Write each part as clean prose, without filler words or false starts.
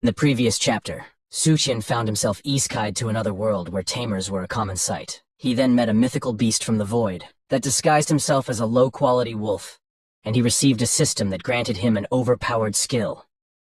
In the previous chapter, Suqian found himself isekai'd to another world where tamers were a common sight. He then met a mythical beast from the void that disguised himself as a low-quality wolf, and he received a system that granted him an overpowered skill,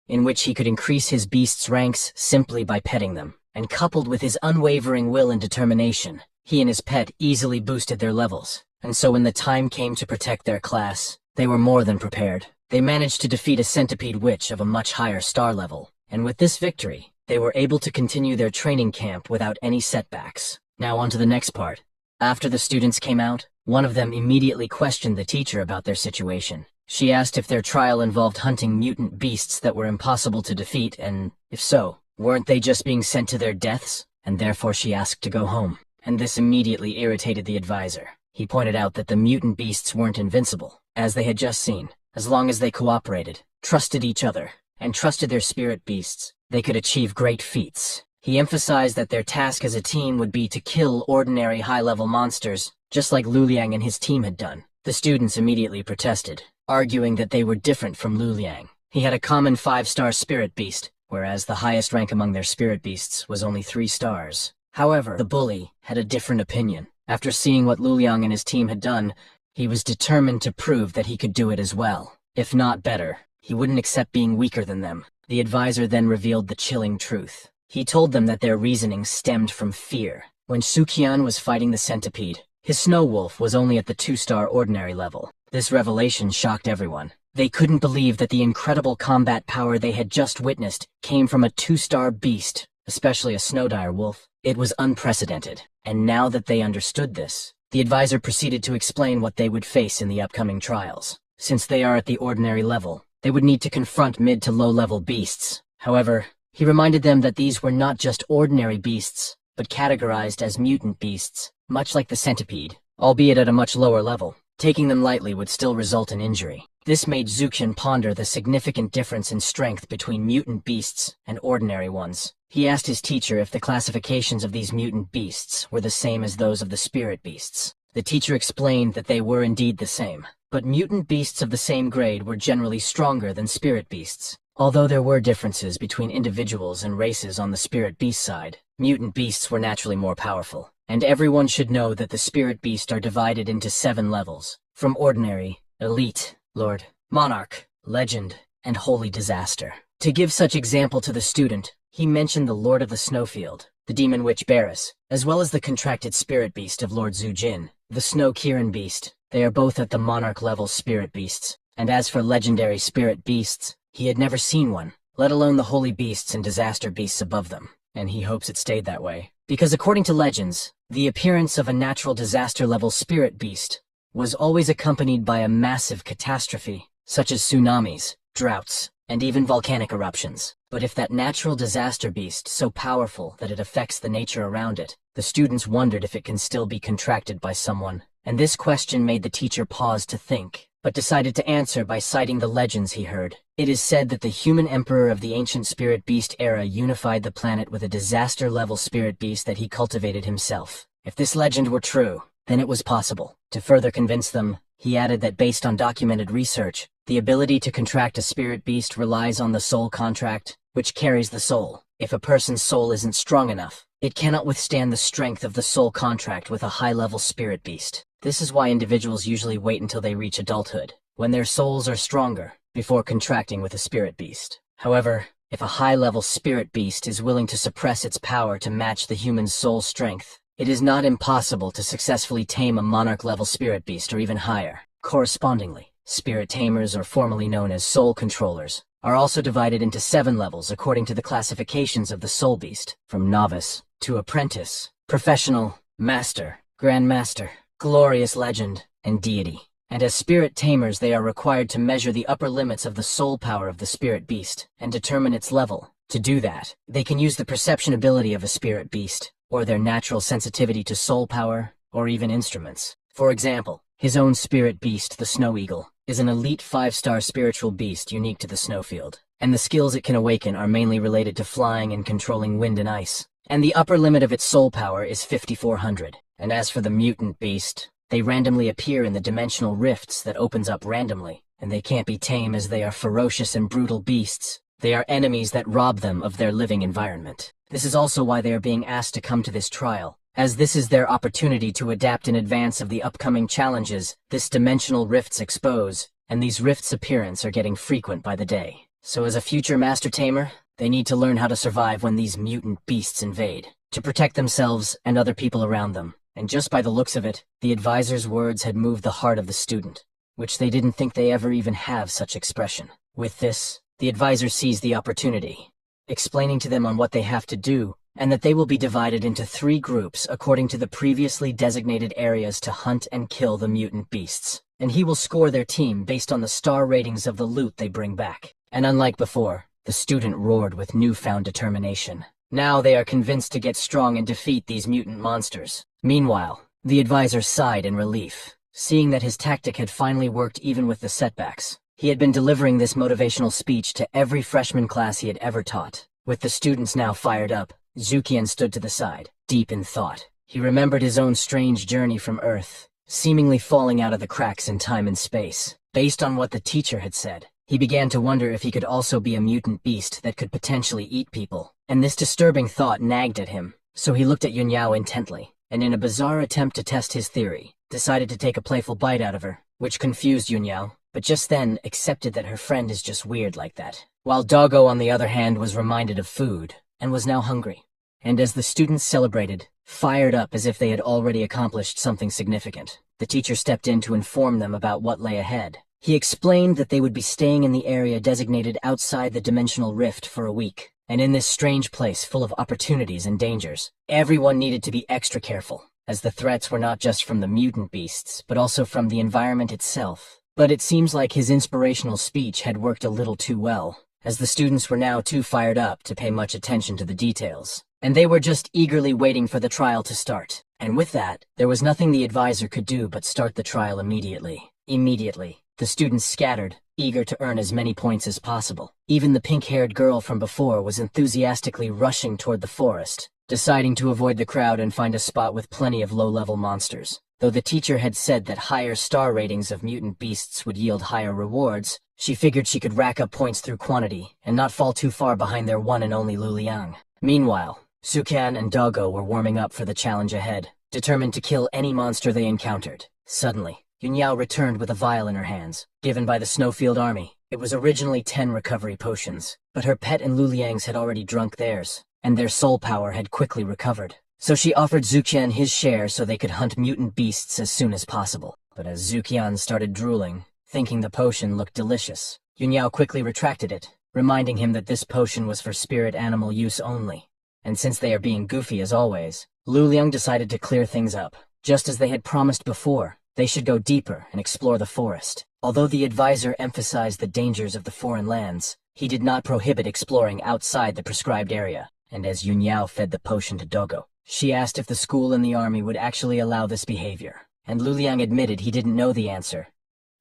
in which he could increase his beast's ranks simply by petting them. And coupled with his unwavering will and determination, he and his pet easily boosted their levels. And so when the time came to protect their class, they were more than prepared. They managed to defeat a centipede witch of a much higher star level, and with this victory, they were able to continue their training camp without any setbacks. Now on to the next part. After the students came out, one of them immediately questioned the teacher about their situation. She asked if their trial involved hunting mutant beasts that were impossible to defeat, and, if so, weren't they just being sent to their deaths? And therefore she asked to go home. And this immediately irritated the advisor. He pointed out that the mutant beasts weren't invincible, as they had just seen. As long as they cooperated, trusted each other, and trusted their spirit beasts, they could achieve great feats. He emphasized that their task as a team would be to kill ordinary high-level monsters, just like Luliang and his team had done. The students immediately protested, arguing that they were different from Luliang. He had a common 5-star spirit beast, whereas the highest rank among their spirit beasts was only 3 stars. However, the bully had a different opinion. After seeing what Luliang and his team had done, he was determined to prove that he could do it as well. If not better, he wouldn't accept being weaker than them. The advisor then revealed the chilling truth. He told them that their reasoning stemmed from fear. When Suqian was fighting the centipede, his snow wolf was only at the 2-star ordinary level. This revelation shocked everyone. They couldn't believe that the incredible combat power they had just witnessed came from a 2-star beast, especially a snowdire wolf. It was unprecedented. And now that they understood this, the advisor proceeded to explain what they would face in the upcoming trials. Since they are at the ordinary level, they would need to confront mid to low-level beasts. However, he reminded them that these were not just ordinary beasts, but categorized as mutant beasts, much like the centipede, albeit at a much lower level. Taking them lightly would still result in injury. This made Suqian ponder the significant difference in strength between mutant beasts and ordinary ones. He asked his teacher if the classifications of these mutant beasts were the same as those of the spirit beasts. The teacher explained that they were indeed the same, but mutant beasts of the same grade were generally stronger than spirit beasts. Although there were differences between individuals and races on the spirit beast side, mutant beasts were naturally more powerful. And everyone should know that the spirit beasts are divided into 7 levels, from ordinary, elite, lord, monarch, legend, and holy disaster. To give such example to the student, he mentioned the Lord of the Snowfield, the demon witch Barris, as well as the contracted spirit beast of Lord Zujin, the Snow Kirin beast. They are both at the monarch level spirit beasts. And as for legendary spirit beasts, he had never seen one, let alone the holy beasts and disaster beasts above them. And he hopes it stayed that way. Because according to legends, the appearance of a natural disaster-level spirit beast was always accompanied by a massive catastrophe, such as tsunamis, droughts, and even volcanic eruptions. But if that natural disaster beast so powerful that it affects the nature around it, the students wondered if it can still be contracted by someone. And this question made the teacher pause to think, but decided to answer by citing the legends he heard. It is said that the human emperor of the ancient spirit beast era unified the planet with a disaster-level spirit beast that he cultivated himself. If this legend were true, then it was possible. To further convince them, he added that based on documented research, the ability to contract a spirit beast relies on the soul contract, which carries the soul. If a person's soul isn't strong enough, it cannot withstand the strength of the soul contract with a high-level spirit beast. This is why individuals usually wait until they reach adulthood, when their souls are stronger, before contracting with a spirit beast. However, if a high-level spirit beast is willing to suppress its power to match the human's soul strength, it is not impossible to successfully tame a monarch-level spirit beast or even higher. Correspondingly, spirit tamers, or formerly known as soul controllers, are also divided into 7 levels according to the classifications of the soul beast, from novice to apprentice, professional, master, grandmaster, glorious legend, and deity. And as spirit tamers, they are required to measure the upper limits of the soul power of the spirit beast and determine its level. To do that, they can use the perception ability of a spirit beast, or their natural sensitivity to soul power, or even instruments. For example, his own spirit beast, the Snow Eagle, is an elite 5-star spiritual beast unique to the snowfield, and the skills it can awaken are mainly related to flying and controlling wind and ice. And the upper limit of its soul power is 5,400. And as for the mutant beast, they randomly appear in the dimensional rifts that opens up randomly, and they can't be tame as they are ferocious and brutal beasts. They are enemies that rob them of their living environment. This is also why they are being asked to come to this trial, as this is their opportunity to adapt in advance of the upcoming challenges this dimensional rifts expose, and these rifts' appearance are getting frequent by the day. So as a future master tamer, they need to learn how to survive when these mutant beasts invade, to protect themselves and other people around them. And just by the looks of it, the advisor's words had moved the heart of the student, which they didn't think they ever even have such expression. With this, the advisor sees the opportunity, explaining to them on what they have to do, and that they will be divided into 3 groups according to the previously designated areas to hunt and kill the mutant beasts. And he will score their team based on the star ratings of the loot they bring back. And unlike before, the student roared with newfound determination. Now they are convinced to get strong and defeat these mutant monsters. Meanwhile, the advisor sighed in relief, seeing that his tactic had finally worked even with the setbacks. He had been delivering this motivational speech to every freshman class he had ever taught. With the students now fired up, Zukian stood to the side, deep in thought. He remembered his own strange journey from Earth, seemingly falling out of the cracks in time and space. Based on what the teacher had said, he began to wonder if he could also be a mutant beast that could potentially eat people. And this disturbing thought nagged at him, so he looked at Yunyao intently, and in a bizarre attempt to test his theory, decided to take a playful bite out of her, which confused Yunyao, but just then accepted that her friend is just weird like that. While Doggo, on the other hand, was reminded of food, and was now hungry. And as the students celebrated, fired up as if they had already accomplished something significant, the teacher stepped in to inform them about what lay ahead. He explained that they would be staying in the area designated outside the dimensional rift for a week, and in this strange place full of opportunities and dangers, everyone needed to be extra careful, as the threats were not just from the mutant beasts, but also from the environment itself. But it seems like his inspirational speech had worked a little too well, as the students were now too fired up to pay much attention to the details, and they were just eagerly waiting for the trial to start. And with that, there was nothing the advisor could do but start the trial immediately. Immediately, the students scattered, eager to earn as many points as possible. Even the pink-haired girl from before was enthusiastically rushing toward the forest, deciding to avoid the crowd and find a spot with plenty of low-level monsters. Though the teacher had said that higher star ratings of mutant beasts would yield higher rewards, she figured she could rack up points through quantity and not fall too far behind their one and only Luliang. Meanwhile, Sukan and Doggo were warming up for the challenge ahead, determined to kill any monster they encountered. Suddenly, Yunyao returned with a vial in her hands, given by the Snowfield army. It was originally 10 recovery potions, but her pet and Luliang's had already drunk theirs, and their soul power had quickly recovered. So she offered Zukian his share so they could hunt mutant beasts as soon as possible. But as Zukian started drooling, thinking the potion looked delicious, Yunyao quickly retracted it, reminding him that this potion was for spirit animal use only. And since they are being goofy as always, Luliang decided to clear things up. Just as they had promised before, they should go deeper and explore the forest. Although the advisor emphasized the dangers of the foreign lands, he did not prohibit exploring outside the prescribed area. And as Yunyao fed the potion to Doggo, she asked if the school and the army would actually allow this behavior. And Luliang admitted he didn't know the answer,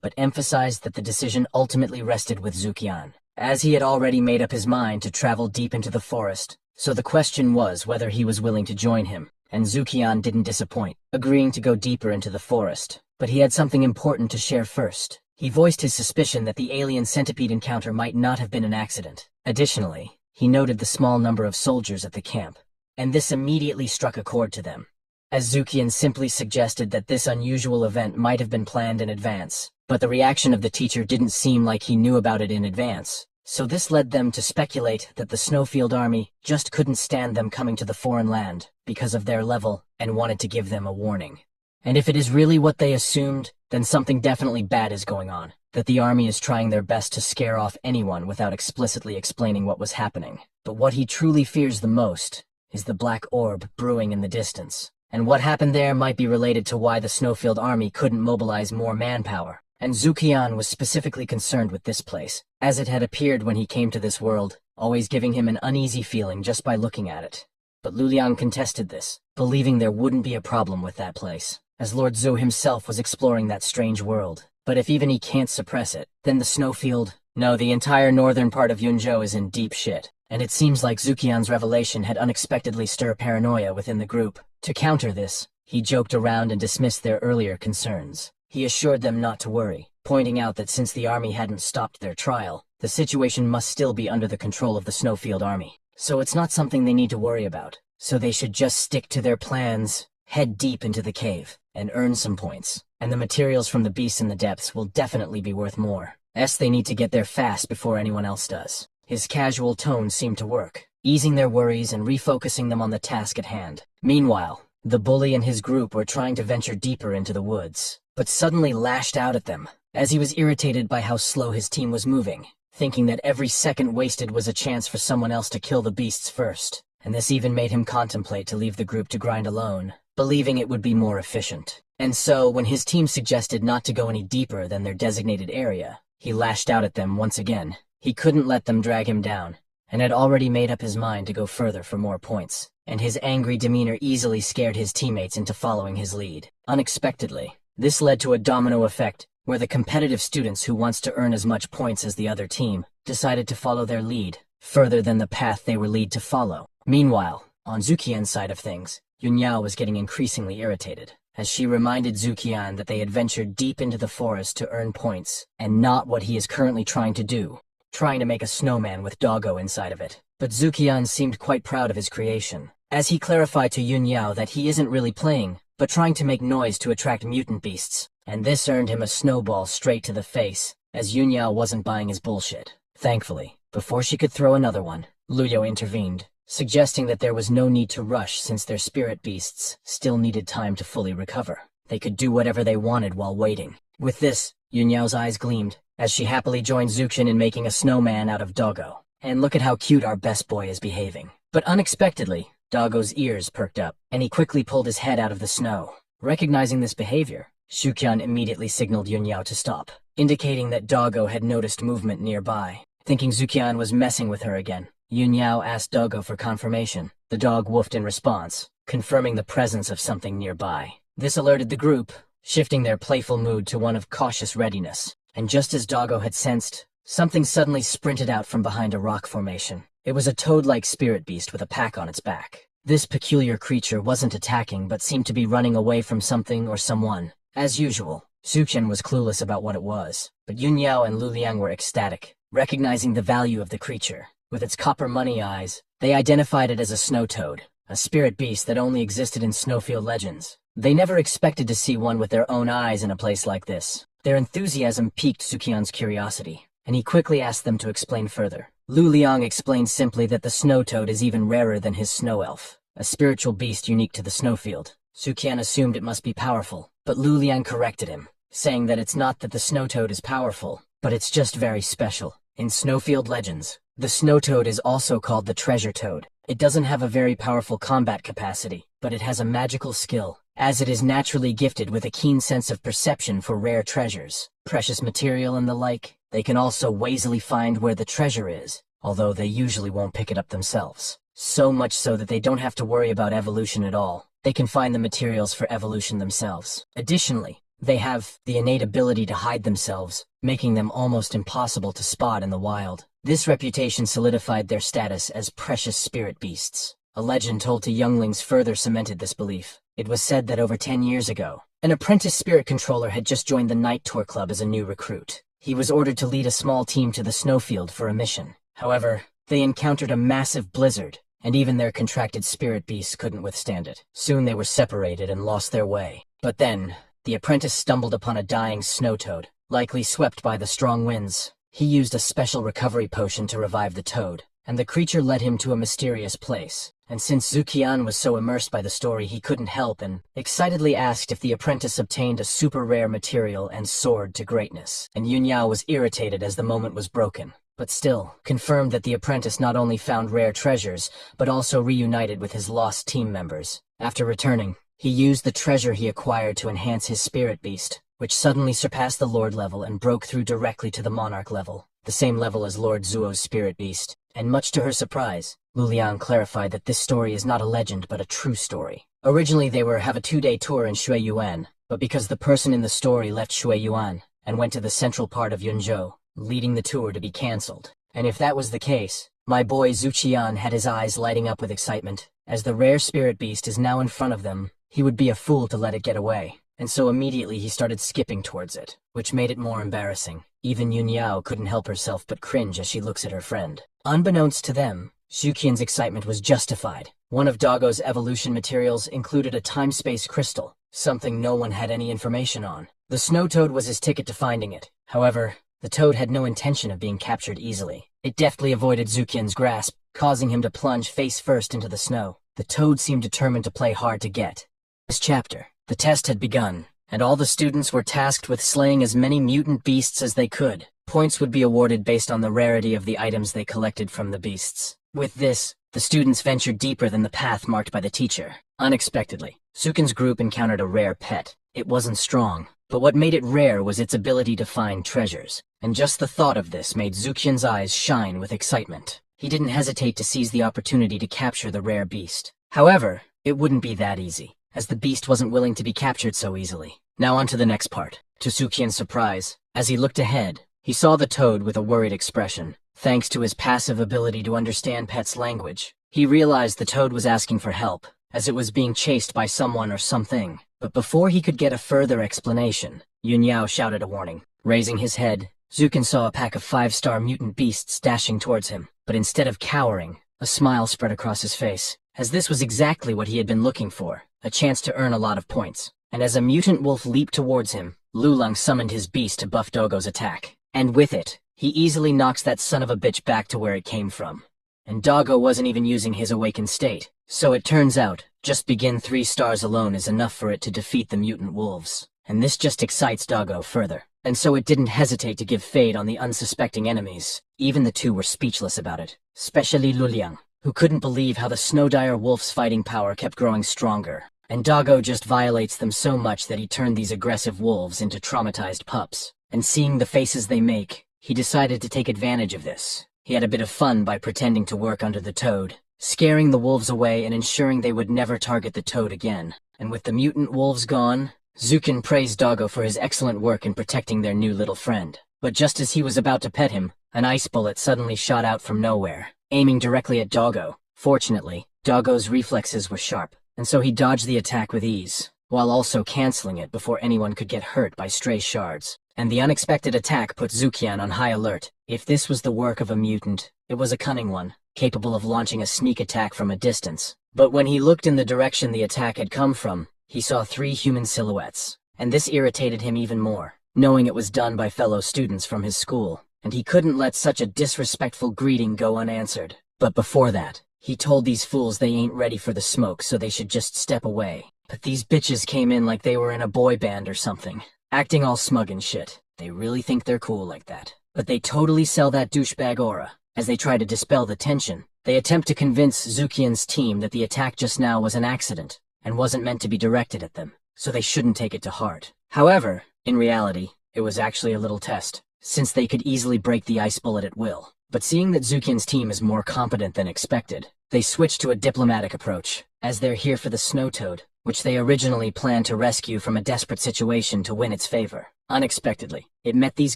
but emphasized that the decision ultimately rested with Zukian, as he had already made up his mind to travel deep into the forest. So the question was whether he was willing to join him, and Zukian didn't disappoint, agreeing to go deeper into the forest. But he had something important to share first. He voiced his suspicion that the alien centipede encounter might not have been an accident. Additionally, he noted the small number of soldiers at the camp, and this immediately struck a chord to them, as Zukian simply suggested that this unusual event might have been planned in advance. But the reaction of the teacher didn't seem like he knew about it in advance. So this led them to speculate that the Snowfield army just couldn't stand them coming to the foreign land because of their level and wanted to give them a warning. And if it is really what they assumed, then something definitely bad is going on, that the army is trying their best to scare off anyone without explicitly explaining what was happening. But what he truly fears the most is the black orb brewing in the distance. And what happened there might be related to why the Snowfield army couldn't mobilize more manpower. And Zukian was specifically concerned with this place, as it had appeared when he came to this world, always giving him an uneasy feeling just by looking at it. But Luliang contested this, believing there wouldn't be a problem with that place, as Lord Zhou himself was exploring that strange world. But if even he can't suppress it, then the Snowfield... No, the entire northern part of Yunzhou is in deep shit, and it seems like Zukian's revelation had unexpectedly stirred paranoia within the group. To counter this, he joked around and dismissed their earlier concerns. He assured them not to worry, pointing out that since the army hadn't stopped their trial, the situation must still be under the control of the Snowfield army. So it's not something they need to worry about. So they should just stick to their plans, head deep into the cave, and earn some points. And the materials from the beasts in the depths will definitely be worth more. They need to get there fast before anyone else does. His casual tone seemed to work, easing their worries and refocusing them on the task at hand. Meanwhile, the bully and his group were trying to venture deeper into the woods, but suddenly lashed out at them, as he was irritated by how slow his team was moving, thinking that every second wasted was a chance for someone else to kill the beasts first. And this even made him contemplate to leave the group to grind alone, believing it would be more efficient. And so, when his team suggested not to go any deeper than their designated area, he lashed out at them once again. He couldn't let them drag him down, and had already made up his mind to go further for more points, and his angry demeanor easily scared his teammates into following his lead. Unexpectedly, this led to a domino effect, where the competitive students who wants to earn as much points as the other team decided to follow their lead, further than the path they were lead to follow. Meanwhile, on Zukian's side of things, Yunyao was getting increasingly irritated, as she reminded Zukian that they had ventured deep into the forest to earn points, and not what he is currently trying to do, trying to make a snowman with Doggo inside of it. But Zukian seemed quite proud of his creation, as he clarified to Yunyao that he isn't really playing, but trying to make noise to attract mutant beasts, and this earned him a snowball straight to the face, as Yunyao wasn't buying his bullshit. Thankfully, before she could throw another one, Luyo intervened, suggesting that there was no need to rush since their spirit beasts still needed time to fully recover. They could do whatever they wanted while waiting. With this, Yunyao's eyes gleamed, as she happily joined Zukshin in making a snowman out of Doggo. And look at how cute our best boy is behaving. But unexpectedly, Doggo's ears perked up, and he quickly pulled his head out of the snow. Recognizing this behavior, Shukian immediately signaled Yunyao to stop, indicating that Doggo had noticed movement nearby. Thinking Zukian was messing with her again, Yunyao asked Doggo for confirmation. The dog woofed in response, confirming the presence of something nearby. This alerted the group, shifting their playful mood to one of cautious readiness. And just as Doggo had sensed, something suddenly sprinted out from behind a rock formation. It was a toad-like spirit beast with a pack on its back. This peculiar creature wasn't attacking but seemed to be running away from something or someone. As usual, Suqian was clueless about what it was, but Yunyao and Luliang were ecstatic, recognizing the value of the creature. With its copper money eyes, they identified it as a snow toad, a spirit beast that only existed in Snowfield legends. They never expected to see one with their own eyes in a place like this. Their enthusiasm piqued Sukian's curiosity, and he quickly asked them to explain further. Lu Liang explained simply that the snow toad is even rarer than his snow elf, a spiritual beast unique to the Snowfield. Sukian assumed it must be powerful, but Lu Liang corrected him, saying that it's not that the snow toad is powerful, but it's just very special. In Snowfield legends, the snow toad is also called the treasure toad. It doesn't have a very powerful combat capacity, but it has a magical skill, as it is naturally gifted with a keen sense of perception for rare treasures, precious material and the like. They can also lazily find where the treasure is, although they usually won't pick it up themselves. So much so that they don't have to worry about evolution at all. They can find the materials for evolution themselves. Additionally, they have the innate ability to hide themselves, making them almost impossible to spot in the wild. This reputation solidified their status as precious spirit beasts. A legend told to younglings further cemented this belief. It was said that over 10 years ago, an apprentice spirit controller had just joined the Night Tour Club as a new recruit. He was ordered to lead a small team to the Snowfield for a mission. However, they encountered a massive blizzard, and even their contracted spirit beasts couldn't withstand it. Soon they were separated and lost their way. But then, the apprentice stumbled upon a dying snow toad, likely swept by the strong winds. He used a special recovery potion to revive the toad, and the creature led him to a mysterious place. And since Zukian was so immersed by the story he couldn't help and excitedly asked if the apprentice obtained a super rare material and soared to greatness. And Yunyao was irritated as the moment was broken, but still confirmed that the apprentice not only found rare treasures, but also reunited with his lost team members. After returning, he used the treasure he acquired to enhance his spirit beast, which suddenly surpassed the Lord level and broke through directly to the Monarch level, the same level as Lord Zuo's spirit beast. And much to her surprise, Luliang clarified that this story is not a legend but a true story. Originally they were have a 2-day tour in Shuiyuan, but because the person in the story left Shuiyuan and went to the central part of Yunzhou, leading the tour to be cancelled. And if that was the case, my boy Zuqian had his eyes lighting up with excitement. As the rare spirit beast is now in front of them, he would be a fool to let it get away. And so immediately he started skipping towards it, which made it more embarrassing. Even Yunyao couldn't help herself but cringe as she looks at her friend. Unbeknownst to them, Zukian's excitement was justified. One of Doggo's evolution materials included a time-space crystal, something no one had any information on. The snow toad was his ticket to finding it. However, the toad had no intention of being captured easily. It deftly avoided Zukian's grasp, causing him to plunge face first into the snow. The toad seemed determined to play hard to get. This chapter, the test had begun, and all the students were tasked with slaying as many mutant beasts as they could. Points would be awarded based on the rarity of the items they collected from the beasts. With this, the students ventured deeper than the path marked by the teacher. Unexpectedly, Zukian's group encountered a rare pet. It wasn't strong, but what made it rare was its ability to find treasures. And just the thought of this made Zukian's eyes shine with excitement. He didn't hesitate to seize the opportunity to capture the rare beast. However, it wouldn't be that easy, as the beast wasn't willing to be captured so easily. Now on to the next part. To Zukian's surprise, as he looked ahead, he saw the toad with a worried expression. Thanks to his passive ability to understand pets' language, he realized the toad was asking for help, as it was being chased by someone or something. But before he could get a further explanation, Yunyao shouted a warning. Raising his head, Zukian saw a pack of 5-star mutant beasts dashing towards him. But instead of cowering, a smile spread across his face, as this was exactly what he had been looking for, a chance to earn a lot of points. And as a mutant wolf leaped towards him, Lulung summoned his beast to buff Doggo's attack. And with it, he easily knocks that son of a bitch back to where it came from. And Doggo wasn't even using his awakened state, so it turns out, just begin 3 stars alone is enough for it to defeat the mutant wolves. And this just excites Doggo further. And so it didn't hesitate to give fade on the unsuspecting enemies. Even the two were speechless about it, especially Luliang, who couldn't believe how the Snowdire wolf's fighting power kept growing stronger. And Doggo just violates them so much that he turned these aggressive wolves into traumatized pups. And seeing the faces they make, he decided to take advantage of this. He had a bit of fun by pretending to work under the toad, scaring the wolves away and ensuring they would never target the toad again. And with the mutant wolves gone, Zukian praised Doggo for his excellent work in protecting their new little friend. But just as he was about to pet him, an ice bullet suddenly shot out from nowhere, aiming directly at Doggo. Fortunately, Doggo's reflexes were sharp, and so he dodged the attack with ease, while also canceling it before anyone could get hurt by stray shards. And the unexpected attack put Zukian on high alert. If this was the work of a mutant, it was a cunning one, capable of launching a sneak attack from a distance. But when he looked in the direction the attack had come from, he saw 3 human silhouettes, and this irritated him even more, knowing it was done by fellow students from his school, and he couldn't let such a disrespectful greeting go unanswered. But before that, he told these fools they ain't ready for the smoke, so they should just step away. But these bitches came in like they were in a boy band or something, acting all smug and shit. They really think they're cool like that. But they totally sell that douchebag aura. As they try to dispel the tension, they attempt to convince Zukian's team that the attack just now was an accident, and wasn't meant to be directed at them, so they shouldn't take it to heart. However, in reality, it was actually a little test, since they could easily break the ice bullet at will. But seeing that Zukian's team is more competent than expected, they switched to a diplomatic approach, as they're here for the snow toad, which they originally planned to rescue from a desperate situation to win its favor. Unexpectedly, it met these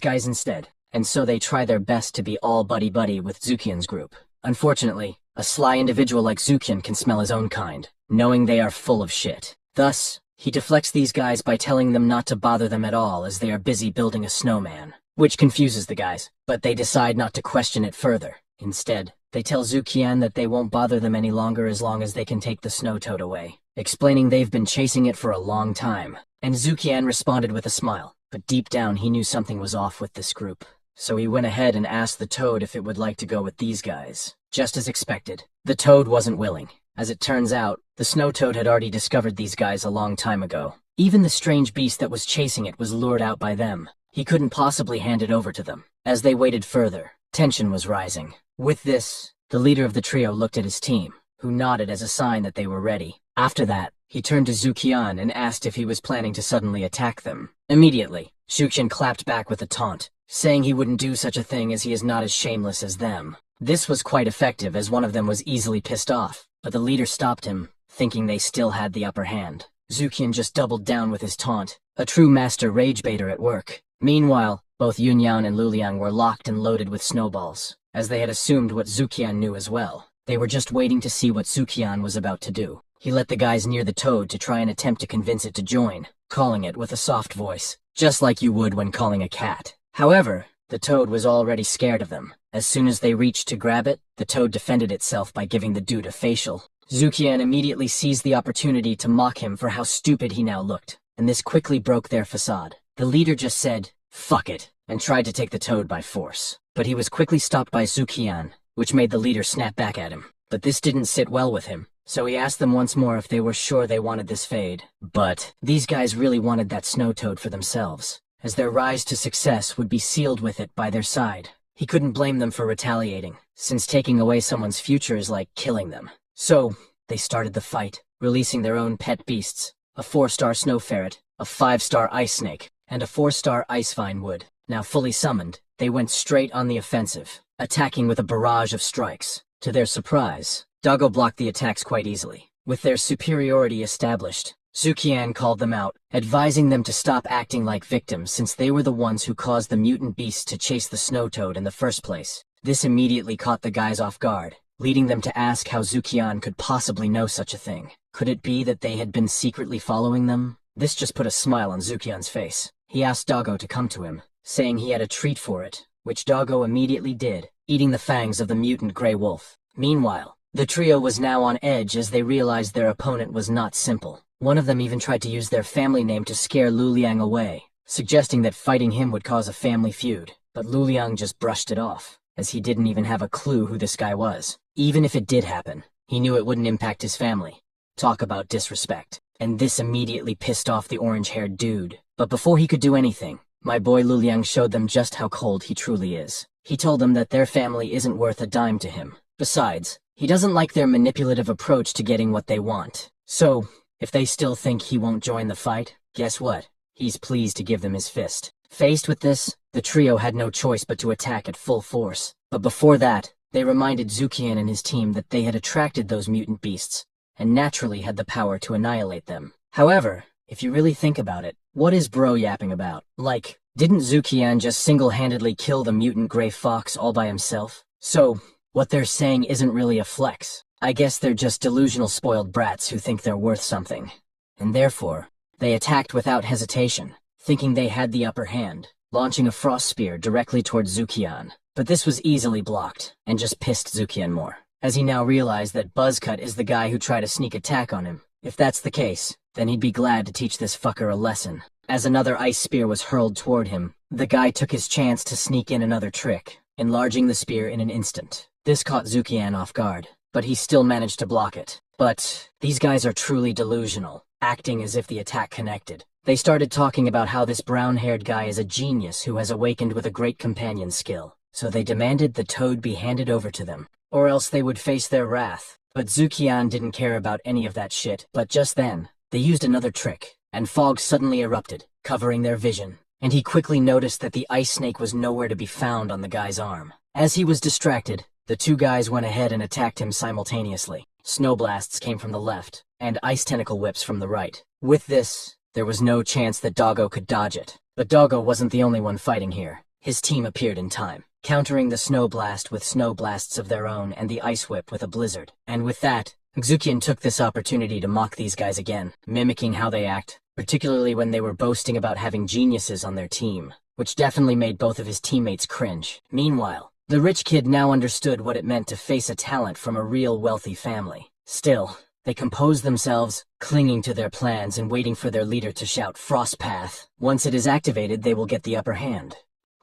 guys instead, and so they try their best to be all buddy-buddy with Zukian's group. Unfortunately, a sly individual like Zukian can smell his own kind, knowing they are full of shit. Thus, he deflects these guys by telling them not to bother them at all as they are busy building a snowman, which confuses the guys, but they decide not to question it further. Instead, they tell Zukian that they won't bother them any longer as long as they can take the snow toad away, explaining they've been chasing it for a long time. And Zukian responded with a smile, but deep down he knew something was off with this group. So he went ahead and asked the toad if it would like to go with these guys. Just as expected, the toad wasn't willing. As it turns out, the snow toad had already discovered these guys a long time ago. Even the strange beast that was chasing it was lured out by them. He couldn't possibly hand it over to them. As they waited further, tension was rising. With this, the leader of the trio looked at his team, who nodded as a sign that they were ready. After that, he turned to Zukian and asked if he was planning to suddenly attack them. Immediately, Zukian clapped back with a taunt, saying he wouldn't do such a thing as he is not as shameless as them. This was quite effective as one of them was easily pissed off, but the leader stopped him, thinking they still had the upper hand. Zukian just doubled down with his taunt, a true master rage baiter at work. Meanwhile, both Yunyan and Luliang were locked and loaded with snowballs, as they had assumed what Zukian knew as well. They were just waiting to see what Zukian was about to do. He let the guys near the toad to try and attempt to convince it to join, calling it with a soft voice, just like you would when calling a cat. However, The toad was already scared of them. As soon as they reached to grab it, the toad defended itself by giving the dude a facial. Zukian immediately seized the opportunity to mock him for how stupid he now looked, and this quickly broke their facade. The leader just said, "Fuck it," and tried to take the toad by force. But he was quickly stopped by Zukian, which made the leader snap back at him. But this didn't sit well with him, so he asked them once more if they were sure they wanted this fade. But these guys really wanted that snow toad for themselves, as their rise to success would be sealed with it by their side. He couldn't blame them for retaliating, since taking away someone's future is like killing them. So, they started the fight, releasing their own pet beasts, a 4-star snow ferret, a 5-star ice snake, and a 4-star ice vine wood. Now fully summoned, they went straight on the offensive, attacking with a barrage of strikes. To their surprise, Doggo blocked the attacks quite easily. With their superiority established, Zukian called them out, advising them to stop acting like victims since they were the ones who caused the mutant beasts to chase the snow toad in the first place. This immediately caught the guys off guard, leading them to ask how Zukian could possibly know such a thing. Could it be that they had been secretly following them? This just put a smile on Zukian's face. He asked Doggo to come to him, saying he had a treat for it, which Doggo immediately did, eating the fangs of the mutant gray wolf. Meanwhile, the trio was now on edge as they realized their opponent was not simple. One of them even tried to use their family name to scare Lu Liang away, suggesting that fighting him would cause a family feud. But Lu Liang just brushed it off, as he didn't even have a clue who this guy was. Even if it did happen, he knew it wouldn't impact his family. Talk about disrespect. And this immediately pissed off the orange-haired dude. But before he could do anything, my boy Lu Liang showed them just how cold he truly is. He told them that their family isn't worth a dime to him. Besides, he doesn't like their manipulative approach to getting what they want. So, if they still think he won't join the fight, guess what? He's pleased to give them his fist. Faced with this, the trio had no choice but to attack at full force. But before that, they reminded Zukian and his team that they had attracted those mutant beasts, and naturally had the power to annihilate them. However, if you really think about it, what is bro yapping about? Like, didn't Zukian just single-handedly kill the mutant gray fox all by himself? So, what they're saying isn't really a flex. I guess they're just delusional spoiled brats who think they're worth something. And therefore, they attacked without hesitation, thinking they had the upper hand, launching a frost spear directly towards Zukian. But this was easily blocked, and just pissed Zukian more, as he now realized that Buzzcut is the guy who tried a sneak attack on him. If that's the case, then he'd be glad to teach this fucker a lesson. As another ice spear was hurled toward him, the guy took his chance to sneak in another trick, enlarging the spear in an instant. This caught Zukian off guard, but he still managed to block it. But these guys are truly delusional, acting as if the attack connected. They started talking about how this brown-haired guy is a genius who has awakened with a great companion skill. So they demanded the toad be handed over to them, or else they would face their wrath. But Zukian didn't care about any of that shit. But just then, they used another trick, and fog suddenly erupted, covering their vision. And he quickly noticed that the ice snake was nowhere to be found on the guy's arm. As he was distracted, the two guys went ahead and attacked him simultaneously. Snow blasts came from the left, and ice tentacle whips from the right. With this, there was no chance that Doggo could dodge it. But Doggo wasn't the only one fighting here. His team appeared in time, countering the snow blast with snow blasts of their own and the ice whip with a blizzard. And with that, Zukian took this opportunity to mock these guys again, mimicking how they act, particularly when they were boasting about having geniuses on their team, which definitely made both of his teammates cringe. Meanwhile, the rich kid now understood what it meant to face a talent from a real wealthy family. Still, they composed themselves, clinging to their plans and waiting for their leader to shout Frost Path. Once it is activated, they will get the upper hand.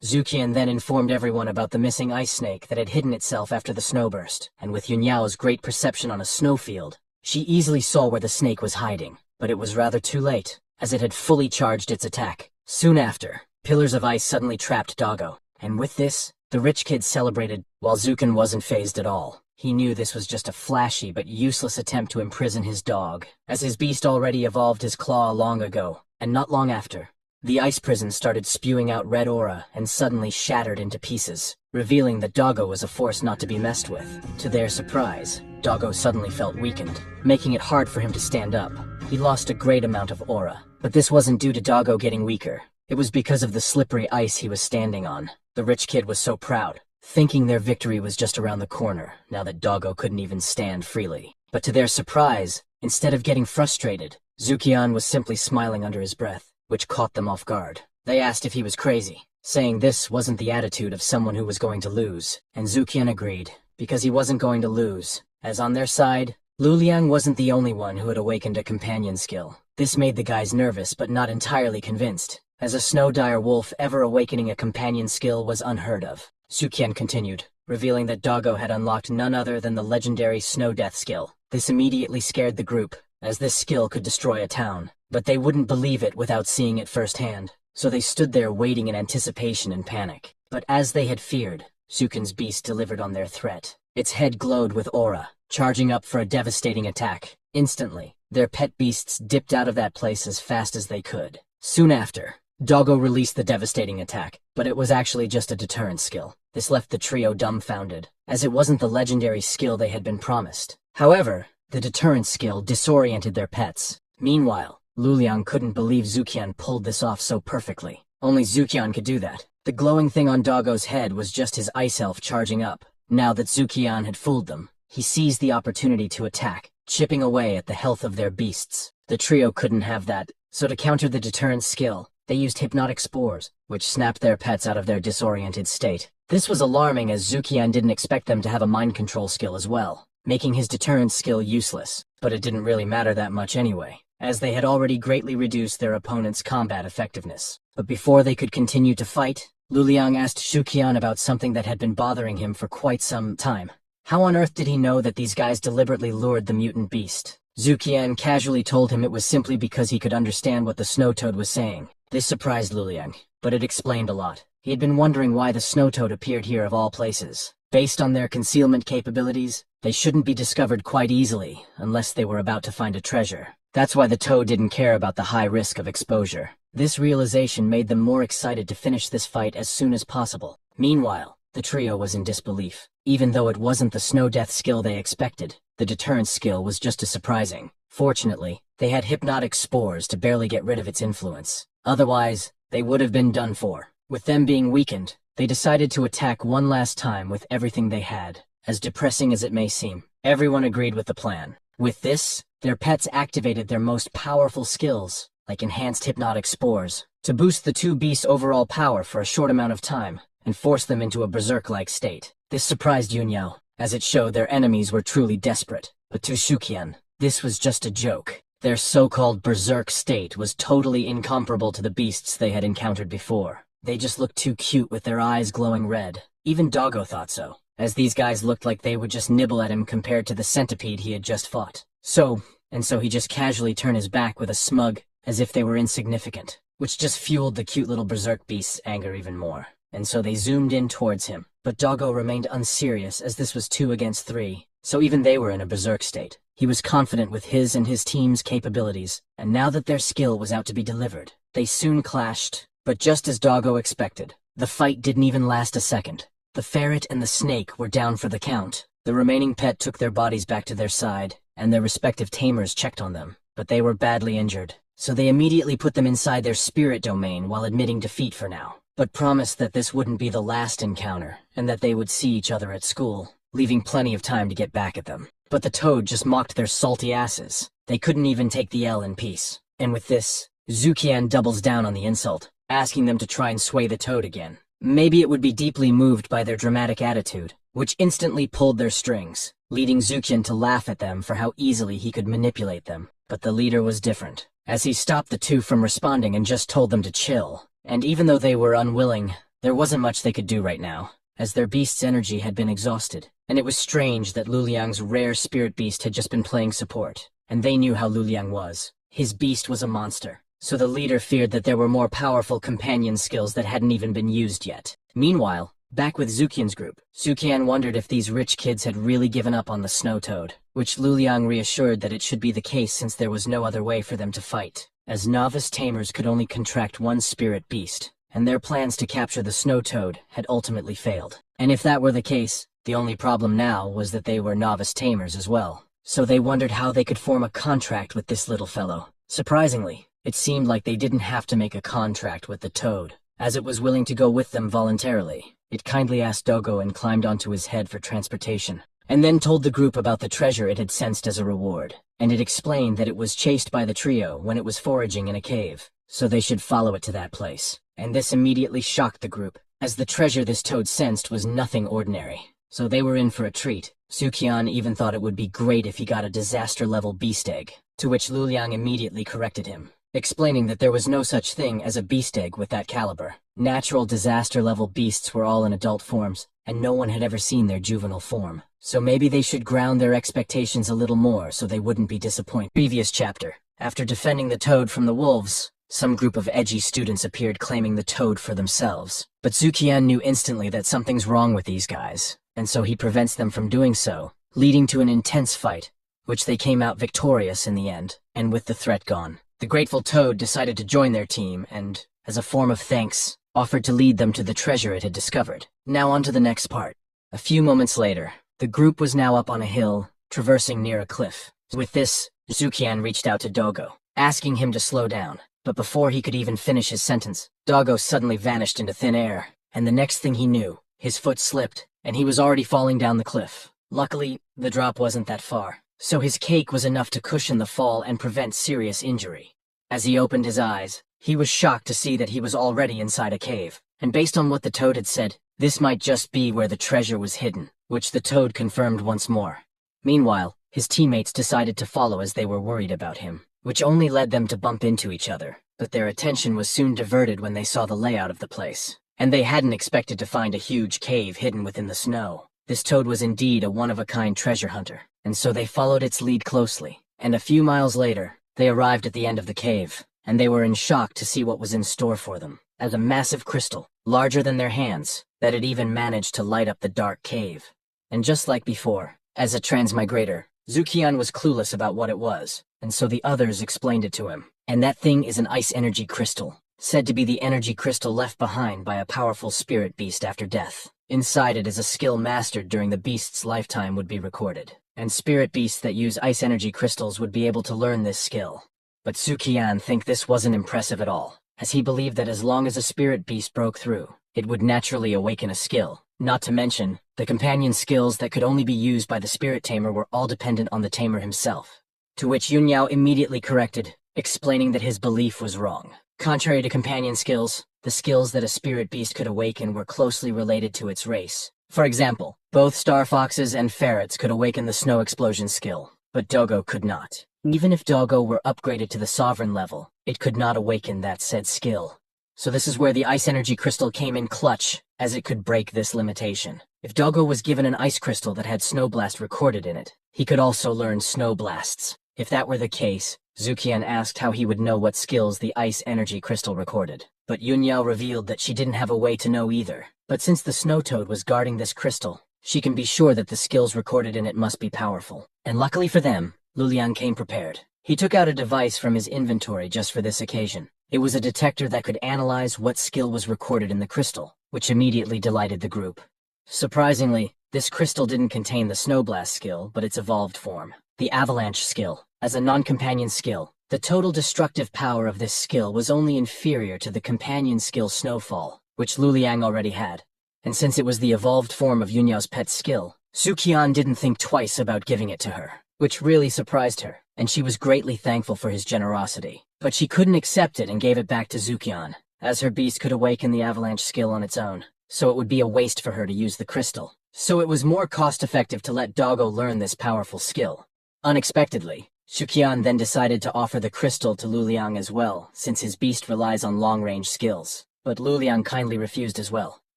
Zukian then informed everyone about the missing ice snake that had hidden itself after the snowburst, and with Yunyao's great perception on a snowfield, she easily saw where the snake was hiding, but it was rather too late, as it had fully charged its attack. Soon after, pillars of ice suddenly trapped Doggo, and with this, the rich kid celebrated, while Zukin wasn't fazed at all. He knew this was just a flashy but useless attempt to imprison his dog, as his beast already evolved his claw long ago, and not long after, the ice prison started spewing out red aura and suddenly shattered into pieces, revealing that Doggo was a force not to be messed with. To their surprise, Doggo suddenly felt weakened, making it hard for him to stand up. He lost a great amount of aura, but this wasn't due to Doggo getting weaker. It was because of the slippery ice he was standing on. The rich kid was so proud, thinking their victory was just around the corner, now that Doggo couldn't even stand freely. But to their surprise, instead of getting frustrated, Zukian was simply smiling under his breath, which caught them off guard. They asked if he was crazy, saying this wasn't the attitude of someone who was going to lose, and Zukian agreed, because he wasn't going to lose, as on their side, Luliang wasn't the only one who had awakened a companion skill. This made the guys nervous but not entirely convinced, as a snow dire wolf ever awakening a companion skill was unheard of. Zukian continued, revealing that Doggo had unlocked none other than the legendary Snow Death skill. This immediately scared the group, as this skill could destroy a town, but they wouldn't believe it without seeing it firsthand, so they stood there waiting in anticipation and panic. But as they had feared, Zukian's beast delivered on their threat. Its head glowed with aura, charging up for a devastating attack. Instantly, their pet beasts dipped out of that place as fast as they could. Soon after, Doggo released the devastating attack, but it was actually just a deterrent skill. This left the trio dumbfounded, as it wasn't the legendary skill they had been promised. However, the deterrent skill disoriented their pets. Meanwhile, Luliang couldn't believe Zukian pulled this off so perfectly. Only Zukian could do that. The glowing thing on Doggo's head was just his ice elf charging up. Now that Zukian had fooled them, he seized the opportunity to attack, chipping away at the health of their beasts. The trio couldn't have that, so to counter the deterrent skill, they used hypnotic spores, which snapped their pets out of their disoriented state. This was alarming as Zukian didn't expect them to have a mind control skill as well, making his deterrent skill useless. But it didn't really matter that much anyway, as they had already greatly reduced their opponent's combat effectiveness. But before they could continue to fight, Luliang asked Zukian about something that had been bothering him for quite some time. How on earth did he know that these guys deliberately lured the mutant beast? Zukian casually told him it was simply because he could understand what the snow toad was saying. This surprised Luliang, but it explained a lot. He had been wondering why the snow toad appeared here of all places. Based on their concealment capabilities, they shouldn't be discovered quite easily, unless they were about to find a treasure. That's why the toad didn't care about the high risk of exposure. This realization made them more excited to finish this fight as soon as possible. Meanwhile, the trio was in disbelief. Even though it wasn't the Snow Death skill they expected, the deterrent skill was just as surprising. Fortunately, they had hypnotic spores to barely get rid of its influence. Otherwise, they would have been done for. With them being weakened, they decided to attack one last time with everything they had. As depressing as it may seem, everyone agreed with the plan. With this, their pets activated their most powerful skills, like enhanced hypnotic spores, to boost the two beasts' overall power for a short amount of time, and force them into a berserk-like state. This surprised Yunyao, as it showed their enemies were truly desperate. But to Zukian, this was just a joke. Their so-called berserk state was totally incomparable to the beasts they had encountered before. They just looked too cute with their eyes glowing red. Even Doggo thought so, as these guys looked like they would just nibble at him compared to the centipede he had just fought. So he just casually turned his back with a smug, as if they were insignificant, which just fueled the cute little berserk beast's anger even more. And so they zoomed in towards him, but Doggo remained unserious as this was 2 against 3, so even they were in a berserk state. He was confident with his and his team's capabilities, and now that their skill was out to be delivered, they soon clashed. But just as Doggo expected, the fight didn't even last a second. The ferret and the snake were down for the count. The remaining pet took their bodies back to their side, and their respective tamers checked on them, but they were badly injured, so they immediately put them inside their spirit domain while admitting defeat for now, but promised that this wouldn't be the last encounter, and that they would see each other at school, leaving plenty of time to get back at them. But the toad just mocked their salty asses. They couldn't even take the L in peace. And with this, Zukian doubles down on the insult, asking them to try and sway the toad again. Maybe it would be deeply moved by their dramatic attitude, which instantly pulled their strings, leading Zukian to laugh at them for how easily he could manipulate them. But the leader was different, as he stopped the two from responding and just told them to chill. And even though they were unwilling, there wasn't much they could do right now, as their beast's energy had been exhausted. And it was strange that Luliang's rare spirit beast had just been playing support, and they knew how Luliang was. His beast was a monster, so the leader feared that there were more powerful companion skills that hadn't even been used yet. Meanwhile, back with Zukian's group, Zukian wondered if these rich kids had really given up on the snow toad, which Luliang reassured that it should be the case since there was no other way for them to fight, as novice tamers could only contract one spirit beast, and their plans to capture the snow toad had ultimately failed. And if that were the case, the only problem now was that they were novice tamers as well, so they wondered how they could form a contract with this little fellow. Surprisingly, it seemed like they didn't have to make a contract with the toad, as it was willing to go with them voluntarily. It kindly asked Doggo and climbed onto his head for transportation, and then told the group about the treasure it had sensed as a reward, and it explained that it was chased by the trio when it was foraging in a cave, so they should follow it to that place. and this immediately shocked the group, as the treasure this toad sensed was nothing ordinary. So they were in for a treat. Suqian even thought it would be great if he got a disaster-level beast egg, to which Luliang immediately corrected him, explaining that there was no such thing as a beast egg with that caliber. Natural disaster-level beasts were all in adult forms, and no one had ever seen their juvenile form. So maybe they should ground their expectations a little more so they wouldn't be disappointed. Previous chapter. After defending the toad from the wolves, some group of edgy students appeared claiming the toad for themselves. But Suqian knew instantly that something's wrong with these guys, and so he prevents them from doing so, leading to an intense fight, which they came out victorious in the end, and with the threat gone. The grateful toad decided to join their team and, as a form of thanks, offered to lead them to the treasure it had discovered. Now on to the next part. A few moments later, the group was now up on a hill, traversing near a cliff. With this, Suqian reached out to Dogo, asking him to slow down. But before he could even finish his sentence, Dogo suddenly vanished into thin air, and the next thing he knew, his foot slipped, and he was already falling down the cliff. Luckily, the drop wasn't that far, so his cake was enough to cushion the fall and prevent serious injury. As he opened his eyes, he was shocked to see that he was already inside a cave, and based on what the toad had said, this might just be where the treasure was hidden, which the toad confirmed once more. Meanwhile, his teammates decided to follow as they were worried about him, which only led them to bump into each other, but their attention was soon diverted when they saw the layout of the place, and they hadn't expected to find a huge cave hidden within the snow. This toad was indeed a one-of-a-kind treasure hunter, and so they followed its lead closely, and a few miles later, they arrived at the end of the cave, and they were in shock to see what was in store for them, as a massive crystal, larger than their hands, that had even managed to light up the dark cave. And just like before, as a transmigrator, Suqian was clueless about what it was, and so the others explained it to him. And that thing is an ice energy crystal, said to be the energy crystal left behind by a powerful spirit beast after death. Inside it is a skill mastered during the beast's lifetime would be recorded, and spirit beasts that use ice energy crystals would be able to learn this skill. But Suqian think this wasn't impressive at all, as he believed that as long as a spirit beast broke through, it would naturally awaken a skill. Not to mention, the companion skills that could only be used by the spirit tamer were all dependent on the tamer himself. To which Yunyao immediately corrected, explaining that his belief was wrong. Contrary to companion skills, the skills that a spirit beast could awaken were closely related to its race. For example, both star foxes and ferrets could awaken the snow explosion skill, but Dogo could not. Even if Dogo were upgraded to the sovereign level, it could not awaken that said skill. So this is where the ice energy crystal came in clutch, as it could break this limitation. If Dogo was given an ice crystal that had Snow Blast recorded in it, he could also learn Snow Blasts. If that were the case, Suqian asked how he would know what skills the ice energy crystal recorded. But Yunyao revealed that she didn't have a way to know either. But since the snow toad was guarding this crystal, she can be sure that the skills recorded in it must be powerful. And luckily for them, Luliang came prepared. He took out a device from his inventory just for this occasion. It was a detector that could analyze what skill was recorded in the crystal, which immediately delighted the group. Surprisingly, this crystal didn't contain the Snow Blast skill, but its evolved form, the Avalanche skill. As a non-companion skill, the total destructive power of this skill was only inferior to the companion skill Snowfall, which Luliang already had. And since it was the evolved form of Yunyao's pet skill, Suqian didn't think twice about giving it to her, which really surprised her, and she was greatly thankful for his generosity. But she couldn't accept it and gave it back to Suqian, as her beast could awaken the Avalanche skill on its own, so it would be a waste for her to use the crystal. So it was more cost-effective to let Dogo learn this powerful skill. Unexpectedly, Suqian then decided to offer the crystal to Luliang as well, since his beast relies on long-range skills. But Luliang kindly refused as well,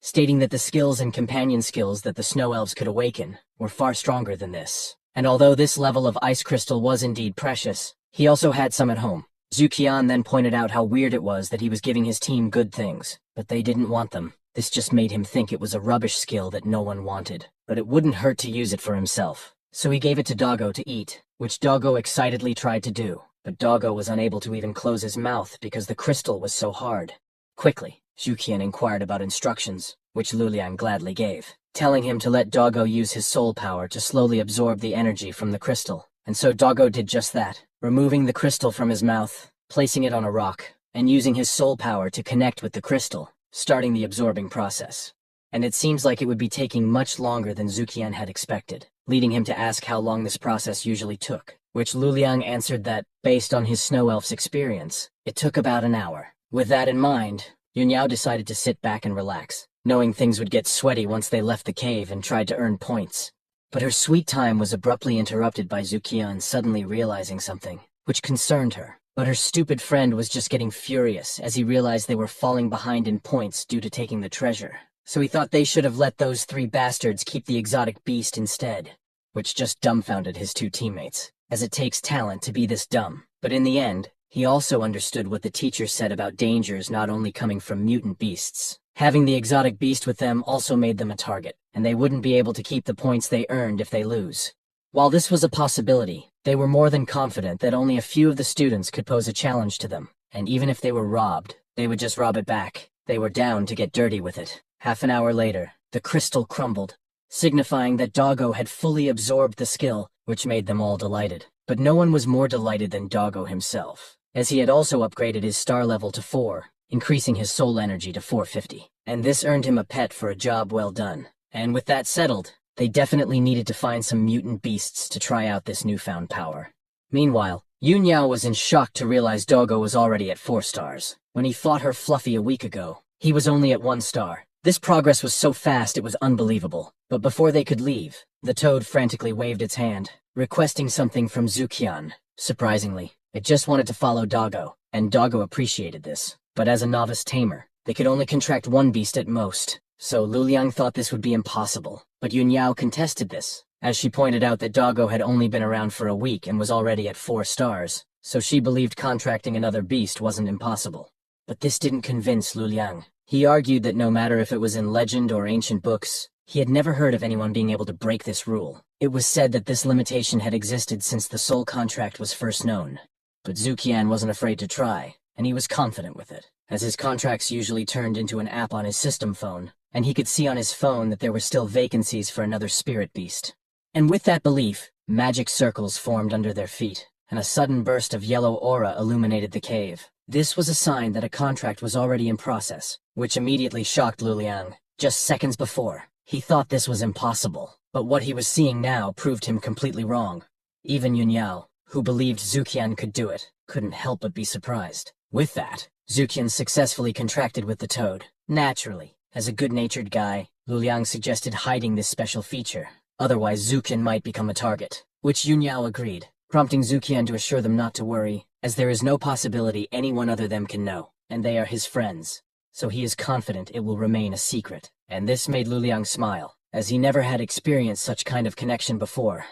stating that the skills and companion skills that the snow elves could awaken were far stronger than this. And although this level of ice crystal was indeed precious, he also had some at home. Suqian then pointed out how weird it was that he was giving his team good things, but they didn't want them. This just made him think it was a rubbish skill that no one wanted, but it wouldn't hurt to use it for himself. So he gave it to Dogo to eat, which Dogo excitedly tried to do, but Dogo was unable to even close his mouth because the crystal was so hard. Quickly, Suqian inquired about instructions, which Luliang gladly gave, telling him to let Dogo use his soul power to slowly absorb the energy from the crystal. And so Dogo did just that, removing the crystal from his mouth, placing it on a rock, and using his soul power to connect with the crystal, starting the absorbing process. And it seems like it would be taking much longer than Suqian had expected, leading him to ask how long this process usually took, which Luliang answered that, based on his snow elf's experience, it took about an hour. With that in mind, Yunyao decided to sit back and relax, knowing things would get sweaty once they left the cave and tried to earn points. But her sweet time was abruptly interrupted by Zukian suddenly realizing something, which concerned her. But her stupid friend was just getting furious as he realized they were falling behind in points due to taking the treasure. So he thought they should have let those 3 bastards keep the exotic beast instead, which just dumbfounded his 2 teammates, as it takes talent to be this dumb. But in the end, he also understood what the teacher said about dangers not only coming from mutant beasts. Having the exotic beast with them also made them a target, and they wouldn't be able to keep the points they earned if they lose. While this was a possibility, they were more than confident that only a few of the students could pose a challenge to them, and even if they were robbed, they would just rob it back. They were down to get dirty with it. Half an hour later, the crystal crumbled, signifying that Doggo had fully absorbed the skill, which made them all delighted. But no one was more delighted than Doggo himself, as he had also upgraded his star level to 4, increasing his soul energy to 450. And this earned him a pet for a job well done. And with that settled, they definitely needed to find some mutant beasts to try out this newfound power. Meanwhile, Yunyao was in shock to realize Doggo was already at 4 stars. When he fought her Fluffy a week ago, he was only at 1 star. This progress was so fast it was unbelievable. But before they could leave, the toad frantically waved its hand, requesting something from Zukian. Surprisingly, it just wanted to follow Doggo, and Doggo appreciated this. But as a novice tamer, they could only contract 1 beast at most, so Luliang thought this would be impossible. But Yunyao contested this, as she pointed out that Doggo had only been around for a week and was already at 4 stars, so she believed contracting another beast wasn't impossible. But this didn't convince Luliang. He argued that no matter if it was in legend or ancient books, he had never heard of anyone being able to break this rule. It was said that this limitation had existed since the soul contract was first known. But Zukian wasn't afraid to try, and he was confident with it, as his contracts usually turned into an app on his system phone, and he could see on his phone that there were still vacancies for another spirit beast. And with that belief, magic circles formed under their feet, and a sudden burst of yellow aura illuminated the cave. This was a sign that a contract was already in process, which immediately shocked Luliang. Just seconds before, he thought this was impossible, but what he was seeing now proved him completely wrong. Even Yunyao, who believed Zukian could do it, couldn't help but be surprised. With that, Zukian successfully contracted with the toad. Naturally, as a good-natured guy, Luliang suggested hiding this special feature. Otherwise Zukian might become a target, which Yunyao agreed, prompting Zukian to assure them not to worry, as there is no possibility anyone other than them can know, and they are his friends. So he is confident it will remain a secret. And this made Luliang smile, as he never had experienced such kind of connection before.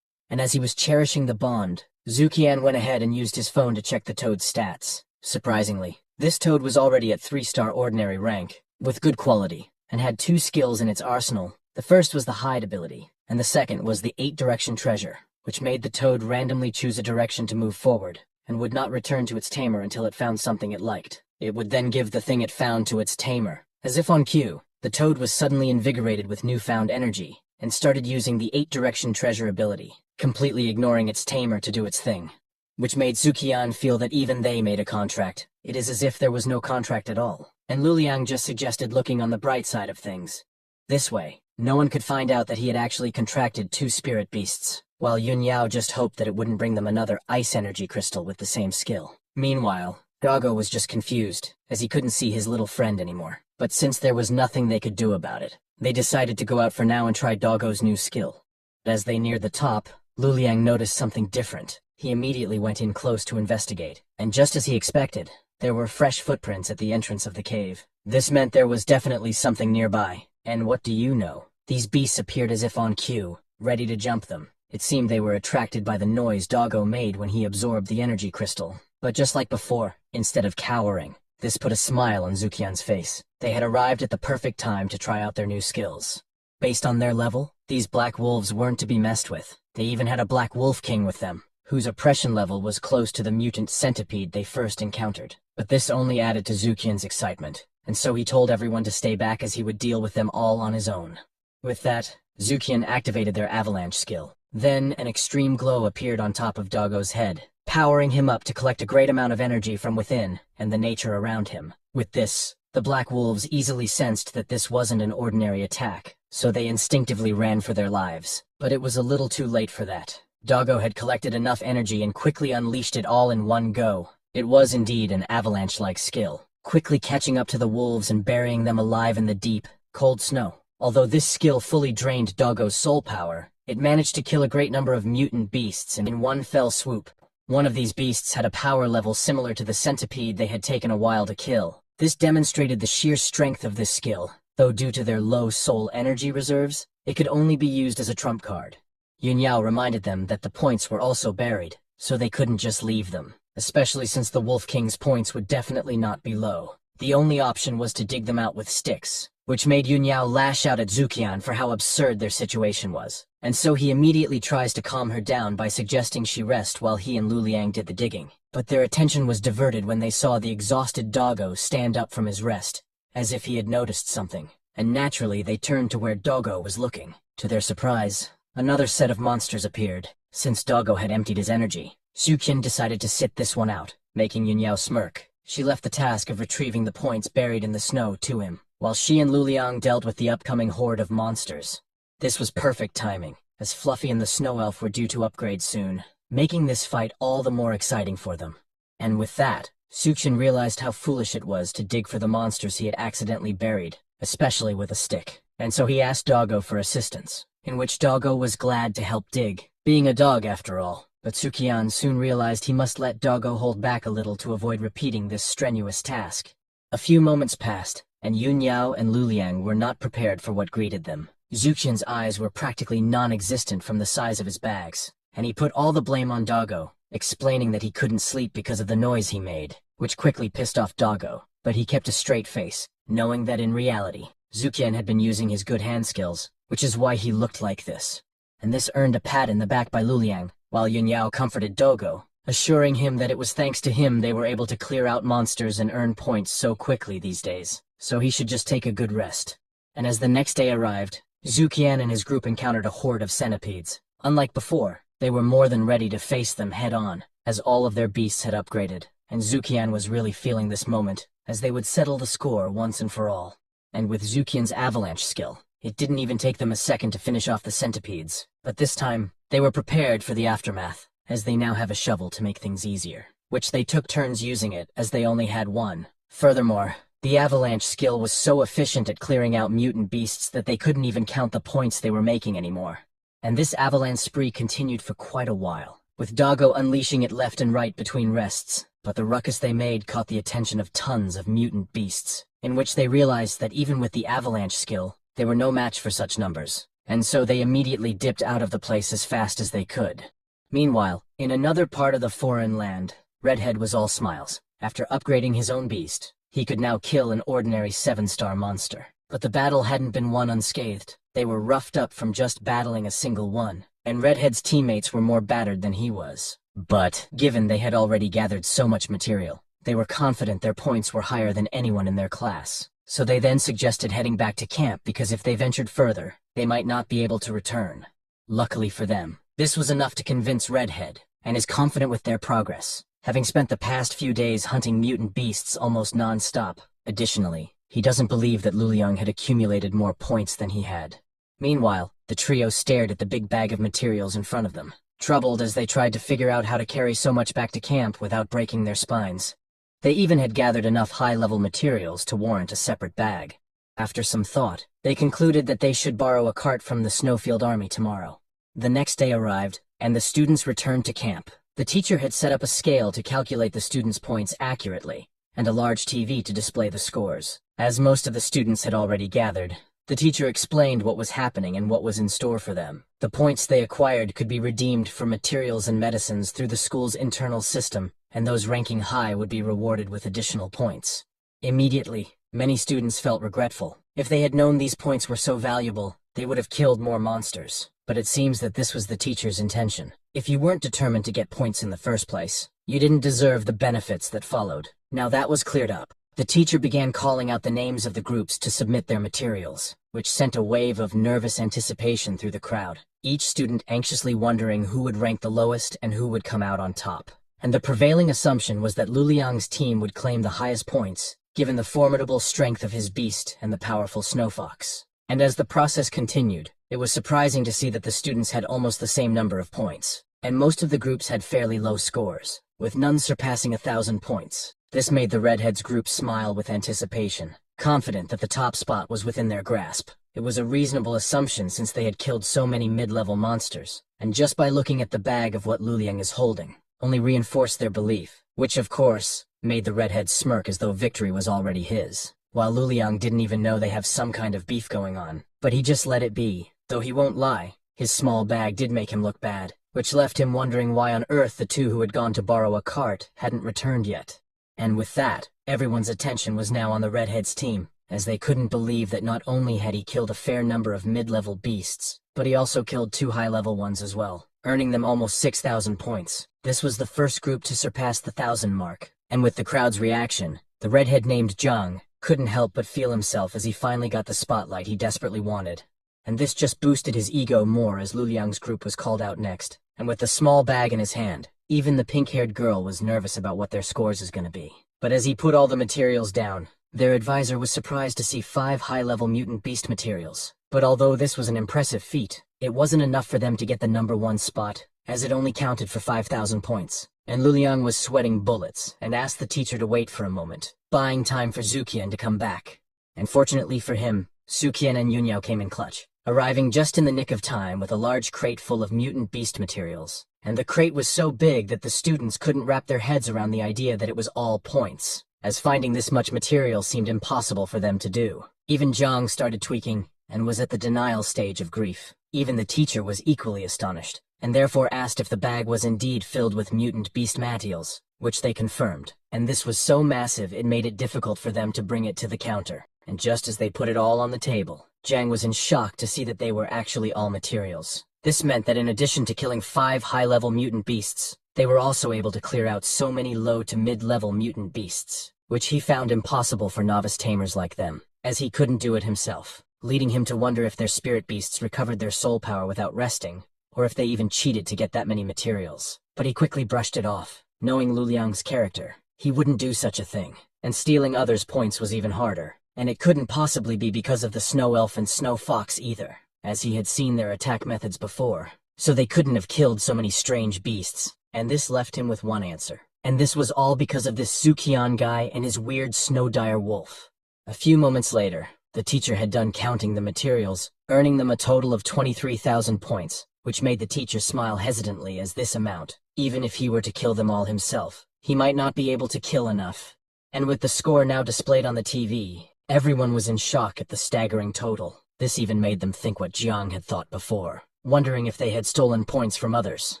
And as he was cherishing the bond, Zukian went ahead and used his phone to check the toad's stats. Surprisingly, this toad was already at 3-star ordinary rank, with good quality, and had 2 skills in its arsenal. The first was the hide ability, and the second was the 8-direction treasure, which made the toad randomly choose a direction to move forward, and would not return to its tamer until it found something it liked. It would then give the thing it found to its tamer. As if on cue, the toad was suddenly invigorated with newfound energy, and started using the 8-direction treasure ability, completely ignoring its tamer to do its thing, which made Zukian feel that even they made a contract. It is as if there was no contract at all, and Luliang just suggested looking on the bright side of things. This way, no one could find out that he had actually contracted 2 spirit beasts, while Yunyao just hoped that it wouldn't bring them another ice energy crystal with the same skill. Meanwhile, Doggo was just confused, as he couldn't see his little friend anymore. But since there was nothing they could do about it, they decided to go out for now and try Doggo's new skill. But as they neared the top, Luliang noticed something different. He immediately went in close to investigate, and just as he expected, there were fresh footprints at the entrance of the cave. This meant there was definitely something nearby. And what do you know? These beasts appeared as if on cue, ready to jump them. It seemed they were attracted by the noise Doggo made when he absorbed the energy crystal. But just like before, instead of cowering, this put a smile on Zukian's face. They had arrived at the perfect time to try out their new skills. Based on their level, these black wolves weren't to be messed with. They even had a black wolf king with them, whose oppression level was close to the mutant centipede they first encountered. But this only added to Zukian's excitement, and so he told everyone to stay back as he would deal with them all on his own. With that, Zukian activated their avalanche skill. Then an extreme glow appeared on top of Doggo's head, powering him up to collect a great amount of energy from within and the nature around him. With this, the black wolves easily sensed that this wasn't an ordinary attack, so they instinctively ran for their lives. But it was a little too late for that. Doggo had collected enough energy and quickly unleashed it all in one go. It was indeed an avalanche-like skill. quickly catching up to the wolves and burying them alive in the deep, cold snow. Although this skill fully drained Doggo's soul power, it managed to kill a great number of mutant beasts in one fell swoop. One of these beasts had a power level similar to the centipede they had taken a while to kill. This demonstrated the sheer strength of this skill, though due to their low soul energy reserves, it could only be used as a trump card. Yun Yao reminded them that the points were also buried, so they couldn't just leave them, especially since the Wolf King's points would definitely not be low. The only option was to dig them out with sticks, which made Yun Yao lash out at Zuqian for how absurd their situation was. And so he immediately tries to calm her down by suggesting she rest while he and Luliang did the digging. But their attention was diverted when they saw the exhausted Doggo stand up from his rest, as if he had noticed something. And naturally they turned to where Doggo was looking. To their surprise, another set of monsters appeared. Since Doggo had emptied his energy, Zuqian decided to sit this one out, making Yun Yao smirk. She left the task of retrieving the points buried in the snow to him, while she and Luliang dealt with the upcoming horde of monsters. This was perfect timing, as Fluffy and the Snow Elf were due to upgrade soon, making this fight all the more exciting for them. And with that, Zuqian realized how foolish it was to dig for the monsters he had accidentally buried, especially with a stick. And so he asked Doggo for assistance, in which Doggo was glad to help dig, being a dog after all. But Zuqian soon realized he must let Doggo hold back a little to avoid repeating this strenuous task. A few moments passed, and Yun Yao and Luliang were not prepared for what greeted them. Zuqian's eyes were practically non-existent from the size of his bags, and he put all the blame on Doggo, explaining that he couldn't sleep because of the noise he made, which quickly pissed off Doggo. But he kept a straight face, knowing that in reality, Zuqian had been using his good hand skills, which is why he looked like this. And this earned a pat in the back by Luliang, while Yun Yao comforted Doggo, assuring him that it was thanks to him they were able to clear out monsters and earn points so quickly these days, so he should just take a good rest. And as the next day arrived, Zuqian and his group encountered a horde of centipedes. Unlike before, they were more than ready to face them head-on, as all of their beasts had upgraded, and Zuqian was really feeling this moment, as they would settle the score once and for all. And with Zuqian's avalanche skill, it didn't even take them a second to finish off the centipedes. But this time, they were prepared for the aftermath, as they now have a shovel to make things easier, which they took turns using it, as they only had one. Furthermore, the avalanche skill was so efficient at clearing out mutant beasts that they couldn't even count the points they were making anymore. And this avalanche spree continued for quite a while, with Doggo unleashing it left and right between rests. But the ruckus they made caught the attention of tons of mutant beasts, in which they realized that even with the avalanche skill, they were no match for such numbers, and so they immediately dipped out of the place as fast as they could. Meanwhile, in another part of the foreign land, Redhead was all smiles. After upgrading his own beast, he could now kill an ordinary 7-star monster. But the battle hadn't been won unscathed. They were roughed up from just battling a single one, and Redhead's teammates were more battered than he was. But, given they had already gathered so much material, they were confident their points were higher than anyone in their class. So they then suggested heading back to camp because if they ventured further, they might not be able to return. Luckily for them, this was enough to convince Redhead, and is confident with their progress, having spent the past few days hunting mutant beasts almost non-stop. Additionally, he doesn't believe that Luliang had accumulated more points than he had. Meanwhile, the trio stared at the big bag of materials in front of them, troubled as they tried to figure out how to carry so much back to camp without breaking their spines. They even had gathered enough high-level materials to warrant a separate bag. After some thought, they concluded that they should borrow a cart from the Snowfield Army tomorrow. The next day arrived, and the students returned to camp. The teacher had set up a scale to calculate the students' points accurately, and a large TV to display the scores. As most of the students had already gathered, the teacher explained what was happening and what was in store for them. The points they acquired could be redeemed for materials and medicines through the school's internal system, and those ranking high would be rewarded with additional points. Immediately, many students felt regretful. If they had known these points were so valuable, they would have killed more monsters. But it seems that this was the teacher's intention. If you weren't determined to get points in the first place, you didn't deserve the benefits that followed. Now that was cleared up. The teacher began calling out the names of the groups to submit their materials, which sent a wave of nervous anticipation through the crowd, each student anxiously wondering who would rank the lowest and who would come out on top. And the prevailing assumption was that Luliang's team would claim the highest points, given the formidable strength of his beast and the powerful Snow Fox. And as the process continued, it was surprising to see that the students had almost the same number of points, and most of the groups had fairly low scores, with none surpassing 1,000 points. This made the redheads group smile with anticipation, confident that the top spot was within their grasp. It was a reasonable assumption since they had killed so many mid-level monsters, and just by looking at the bag of what Luliang is holding, only reinforced their belief, which of course, made the redheads smirk as though victory was already his. While Luliang didn't even know they have some kind of beef going on, but he just let it be. Though he won't lie, his small bag did make him look bad, which left him wondering why on earth the two who had gone to borrow a cart hadn't returned yet. And with that, everyone's attention was now on the redhead's team, as they couldn't believe that not only had he killed a fair number of mid-level beasts, but he also killed 2 high-level ones as well, earning them almost 6,000 points. This was the first group to surpass the 1,000 mark, and with the crowd's reaction, the redhead named Zhang couldn't help but feel himself as he finally got the spotlight he desperately wanted. And this just boosted his ego more as Luliang's group was called out next, and with the small bag in his hand, even the pink-haired girl was nervous about what their scores is gonna be. But as he put all the materials down, their advisor was surprised to see 5 high-level mutant beast materials. But although this was an impressive feat, it wasn't enough for them to get the #1 spot, as it only counted for 5,000 points. And Luliang was sweating bullets and asked the teacher to wait for a moment, buying time for Zuqian to come back. And fortunately for him, Zuqian and Yunyao came in clutch, arriving just in the nick of time with a large crate full of mutant beast materials. And the crate was so big that the students couldn't wrap their heads around the idea that it was all points, as finding this much material seemed impossible for them to do. Even Zhang started tweaking, and was at the denial stage of grief. Even the teacher was equally astonished, and therefore asked if the bag was indeed filled with mutant beast materials, which they confirmed. And this was so massive it made it difficult for them to bring it to the counter. And just as they put it all on the table, Zhang was in shock to see that they were actually all materials. This meant that in addition to killing 5 high-level mutant beasts, they were also able to clear out so many low to mid-level mutant beasts, which he found impossible for novice tamers like them, as he couldn't do it himself, leading him to wonder if their spirit beasts recovered their soul power without resting, or if they even cheated to get that many materials. But he quickly brushed it off. Knowing Luliang's character, he wouldn't do such a thing, and stealing others' points was even harder. And it couldn't possibly be because of the snow elf and snow fox either, as he had seen their attack methods before. So they couldn't have killed so many strange beasts, and this left him with one answer. And this was all because of this Zuqian guy and his weird snow dire wolf. A few moments later, the teacher had done counting the materials, earning them a total of 23,000 points, which made the teacher smile hesitantly as this amount, even if he were to kill them all himself, he might not be able to kill enough. And with the score now displayed on the TV, everyone was in shock at the staggering total. This even made them think what Jiang had thought before, wondering if they had stolen points from others.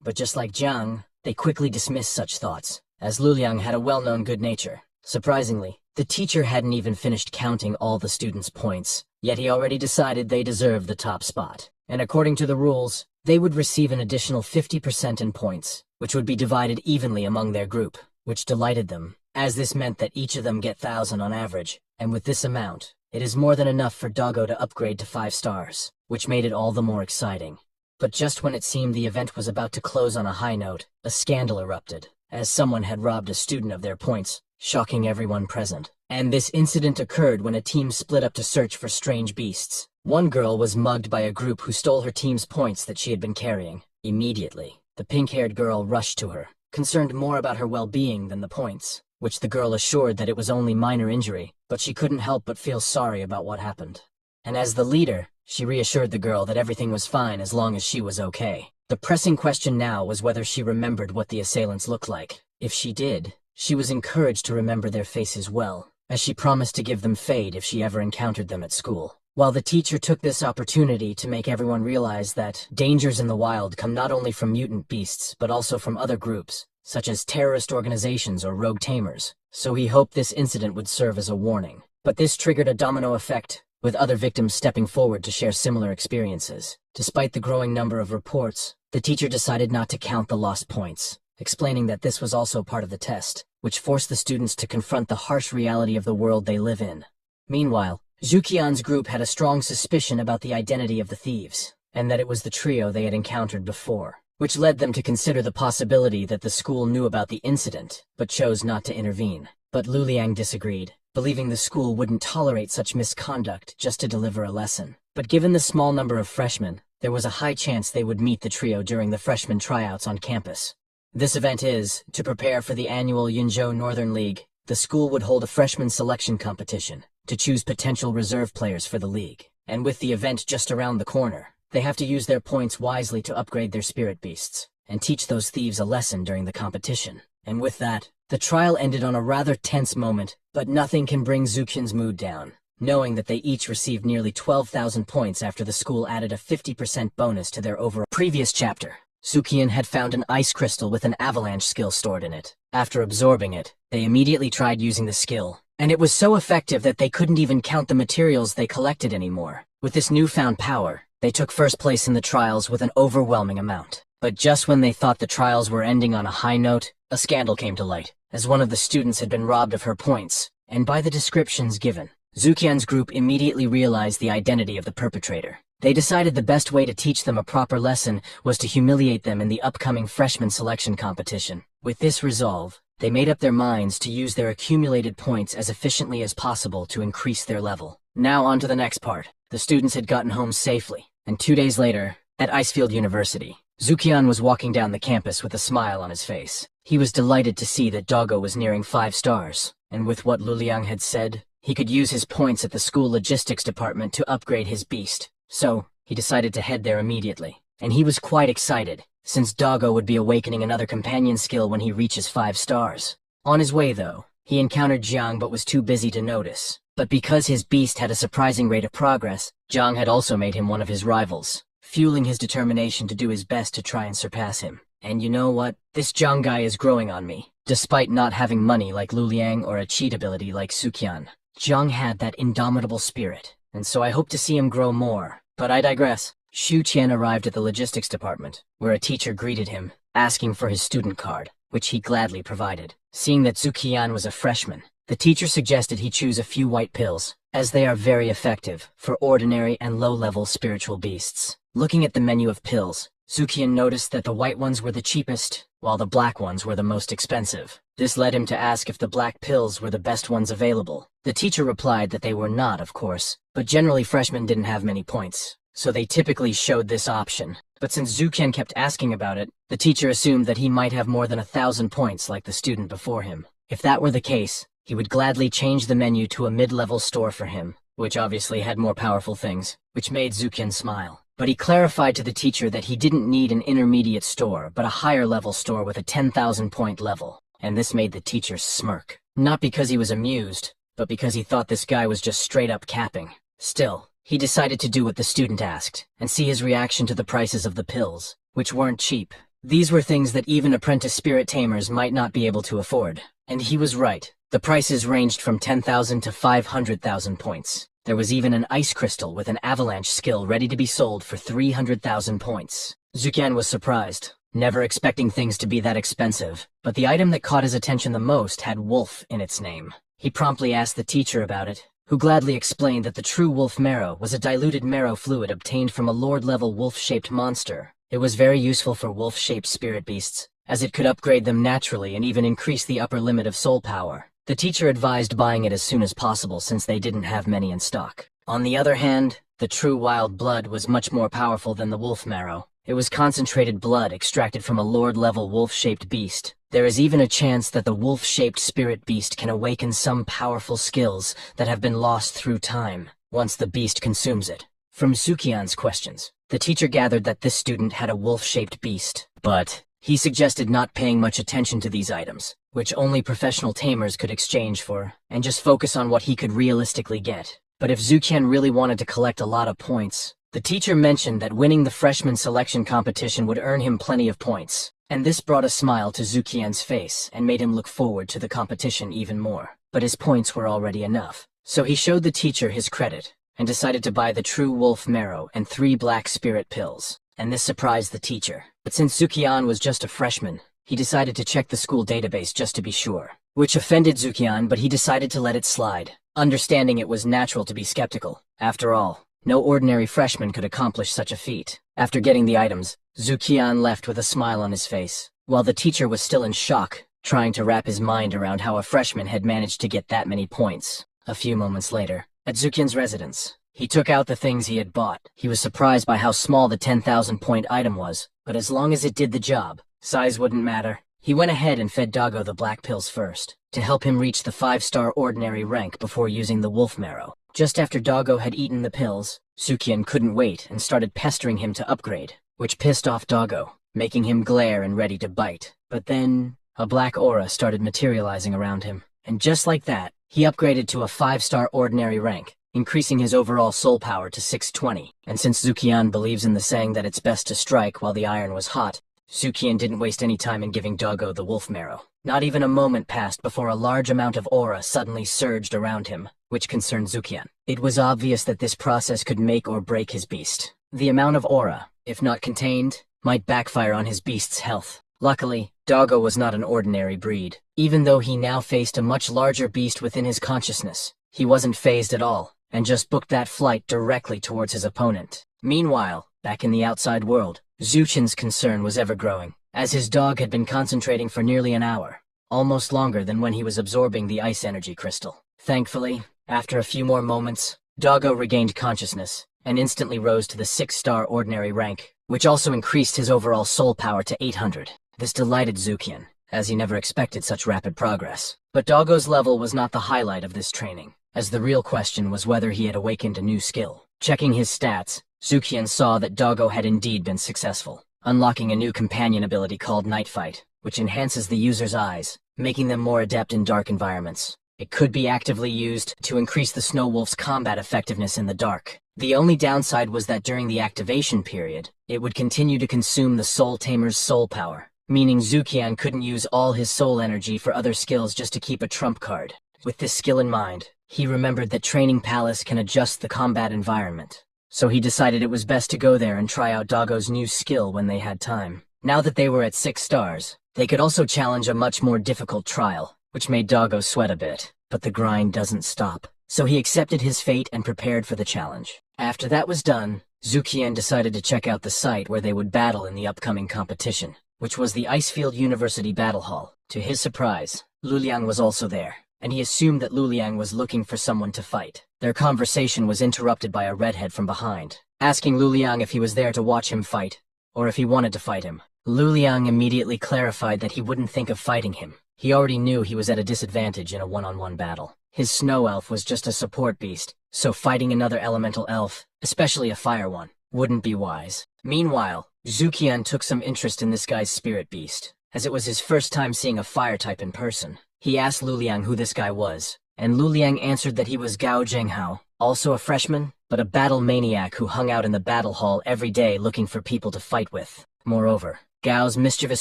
But just like Jiang, they quickly dismissed such thoughts, as Luliang had a well-known good nature. Surprisingly, the teacher hadn't even finished counting all the students' points, yet he already decided they deserved the top spot. And according to the rules, they would receive an additional 50% in points, which would be divided evenly among their group, which delighted them, as this meant that each of them get 1,000 on average, and with this amount, it is more than enough for Doggo to upgrade to 5 stars, which made it all the more exciting. But just when it seemed the event was about to close on a high note, a scandal erupted, as someone had robbed a student of their points, shocking everyone present. And this incident occurred when a team split up to search for strange beasts. One girl was mugged by a group who stole her team's points that she had been carrying. Immediately, the pink-haired girl rushed to her, concerned more about her well-being than the points, which the girl assured that it was only minor injury, but she couldn't help but feel sorry about what happened. And as the leader, she reassured the girl that everything was fine as long as she was okay. The pressing question now was whether she remembered what the assailants looked like. If she did, she was encouraged to remember their faces well, as she promised to give them fade if she ever encountered them at school. While the teacher took this opportunity to make everyone realize that dangers in the wild come not only from mutant beasts but also from other groups, such as terrorist organizations or rogue tamers, so he hoped this incident would serve as a warning. But this triggered a domino effect, with other victims stepping forward to share similar experiences. Despite the growing number of reports, the teacher decided not to count the lost points, explaining that this was also part of the test, which forced the students to confront the harsh reality of the world they live in. Meanwhile, Zuqian's group had a strong suspicion about the identity of the thieves, and that it was the trio they had encountered before, which led them to consider the possibility that the school knew about the incident, but chose not to intervene. But Luliang disagreed, believing the school wouldn't tolerate such misconduct just to deliver a lesson. But given the small number of freshmen, there was a high chance they would meet the trio during the freshman tryouts on campus. This event is, to prepare for the annual Yunzhou Northern League, the school would hold a freshman selection competition to choose potential reserve players for the league. And with the event just around the corner, they have to use their points wisely to upgrade their spirit beasts and teach those thieves a lesson during the competition. And with that, the trial ended on a rather tense moment, but nothing can bring Zukian's mood down, knowing that they each received nearly 12,000 points after the school added a 50% bonus to their overall. Previous chapter, Zukian had found an ice crystal with an avalanche skill stored in it. After absorbing it, they immediately tried using the skill, and it was so effective that they couldn't even count the materials they collected anymore. With this newfound power, they took first place in the trials with an overwhelming amount. But just when they thought the trials were ending on a high note, a scandal came to light, as one of the students had been robbed of her points, and by the descriptions given, Zukian's group immediately realized the identity of the perpetrator. They decided the best way to teach them a proper lesson was to humiliate them in the upcoming freshman selection competition. With this resolve, they made up their minds to use their accumulated points as efficiently as possible to increase their level. Now on to the next part. The students had gotten home safely, and 2 days later, at Icefield University, Zukian was walking down the campus with a smile on his face. He was delighted to see that Doggo was nearing 5 stars, and with what Luliang had said, he could use his points at the school logistics department to upgrade his beast. So, he decided to head there immediately. And he was quite excited, since Doggo would be awakening another companion skill when he reaches 5 stars. On his way though, he encountered Jiang but was too busy to notice. But because his beast had a surprising rate of progress, Jiang had also made him one of his rivals, fueling his determination to do his best to try and surpass him. And you know what? This Jiang guy is growing on me. Despite not having money like Luliang or a cheat ability like Zukian, Jiang had that indomitable spirit, and so I hope to see him grow more. But I digress. Xu Qian arrived at the logistics department, where a teacher greeted him, asking for his student card, which he gladly provided. Seeing that Zukian was a freshman, the teacher suggested he choose a few white pills, as they are very effective for ordinary and low-level spiritual beasts. Looking at the menu of pills, Zukian noticed that the white ones were the cheapest, while the black ones were the most expensive. This led him to ask if the black pills were the best ones available. The teacher replied that they were not, of course, but generally freshmen didn't have many points, so they typically showed this option. But since Zukian kept asking about it, the teacher assumed that he might have more than 1,000 points like the student before him. If that were the case, he would gladly change the menu to a mid-level store for him, which obviously had more powerful things, which made Zukian smile. But he clarified to the teacher that he didn't need an intermediate store, but a higher-level store with a 10,000-point level. And this made the teacher smirk. Not because he was amused, but because he thought this guy was just straight-up capping. Still, he decided to do what the student asked, and see his reaction to the prices of the pills, which weren't cheap. These were things that even apprentice spirit tamers might not be able to afford. And he was right. The prices ranged from 10,000 to 500,000 points. There was even an ice crystal with an avalanche skill ready to be sold for 300,000 points. Zukian was surprised, never expecting things to be that expensive, but the item that caught his attention the most had wolf in its name. He promptly asked the teacher about it, who gladly explained that the true wolf marrow was a diluted marrow fluid obtained from a lord-level wolf-shaped monster. It was very useful for wolf-shaped spirit beasts, as it could upgrade them naturally and even increase the upper limit of soul power. The teacher advised buying it as soon as possible since they didn't have many in stock. On the other hand, the true wild blood was much more powerful than the wolf marrow. It was concentrated blood extracted from a lord-level wolf-shaped beast. There is even a chance that the wolf-shaped spirit beast can awaken some powerful skills that have been lost through time, once the beast consumes it. From Zukian's questions, the teacher gathered that this student had a wolf-shaped beast, but he suggested not paying much attention to these items, which only professional tamers could exchange for, and just focus on what he could realistically get. But if Zukian really wanted to collect a lot of points, the teacher mentioned that winning the freshman selection competition would earn him plenty of points, and this brought a smile to Zukian's face and made him look forward to the competition even more. But his points were already enough, so he showed the teacher his credit, and decided to buy the true wolf marrow and 3 black spirit pills, and this surprised the teacher. But since Zukian was just a freshman, he decided to check the school database just to be sure, which offended Zukian, but he decided to let it slide, understanding it was natural to be skeptical. After all, no ordinary freshman could accomplish such a feat. After getting the items, Zukian left with a smile on his face, while the teacher was still in shock, trying to wrap his mind around how a freshman had managed to get that many points. A few moments later, at Zukian's residence, he took out the things he had bought. He was surprised by how small the 10,000-point item was, but as long as it did the job, size wouldn't matter. He went ahead and fed Doggo the black pills first, to help him reach the 5-star ordinary rank before using the wolf marrow. Just after Doggo had eaten the pills, Sukian couldn't wait and started pestering him to upgrade, which pissed off Doggo, making him glare and ready to bite. But then, a black aura started materializing around him, and just like that, he upgraded to a 5-star ordinary rank, increasing his overall soul power to 620. And since Sukian believes in the saying that it's best to strike while the iron was hot, Sukian didn't waste any time in giving Doggo the wolf marrow. Not even a moment passed before a large amount of aura suddenly surged around him, which concerned Sukian. It was obvious that this process could make or break his beast. The amount of aura, if not contained, might backfire on his beast's health. Luckily, Doggo was not an ordinary breed. Even though he now faced a much larger beast within his consciousness, he wasn't fazed at all, and just booked that flight directly towards his opponent. Meanwhile, back in the outside world, Zuchin's concern was ever-growing, as his dog had been concentrating for nearly an hour, almost longer than when he was absorbing the ice energy crystal. Thankfully, after a few more moments, Doggo regained consciousness, and instantly rose to the 6-star ordinary rank, which also increased his overall soul power to 800. This delighted Zukian, as he never expected such rapid progress. But Doggo's level was not the highlight of this training, as the real question was whether he had awakened a new skill. Checking his stats, Zukian saw that Doggo had indeed been successful, unlocking a new companion ability called Night Fight, which enhances the user's eyes, making them more adept in dark environments. It could be actively used to increase the Snow Wolf's combat effectiveness in the dark. The only downside was that during the activation period, it would continue to consume the Soul Tamer's soul power, meaning Zukian couldn't use all his soul energy for other skills just to keep a trump card. With this skill in mind, he remembered that Training Palace can adjust the combat environment, so he decided it was best to go there and try out Doggo's new skill when they had time. Now that they were at 6 stars, they could also challenge a much more difficult trial, which made Doggo sweat a bit. But the grind doesn't stop, so he accepted his fate and prepared for the challenge. After that was done, Zukian decided to check out the site where they would battle in the upcoming competition, which was the Icefield University Battle Hall. To his surprise, Luliang was also there, and he assumed that Luliang was looking for someone to fight. Their conversation was interrupted by a redhead from behind, asking Luliang if he was there to watch him fight, or if he wanted to fight him. Luliang immediately clarified that he wouldn't think of fighting him. He already knew he was at a disadvantage in a one-on-one battle. His snow elf was just a support beast, so fighting another elemental elf, especially a fire one, wouldn't be wise. Meanwhile, Zukian took some interest in this guy's spirit beast, as it was his first time seeing a fire type in person. He asked Luliang who this guy was, and Luliang answered that he was Gao Zhenghao, also a freshman, but a battle maniac who hung out in the battle hall every day looking for people to fight with. Moreover, Gao's mischievous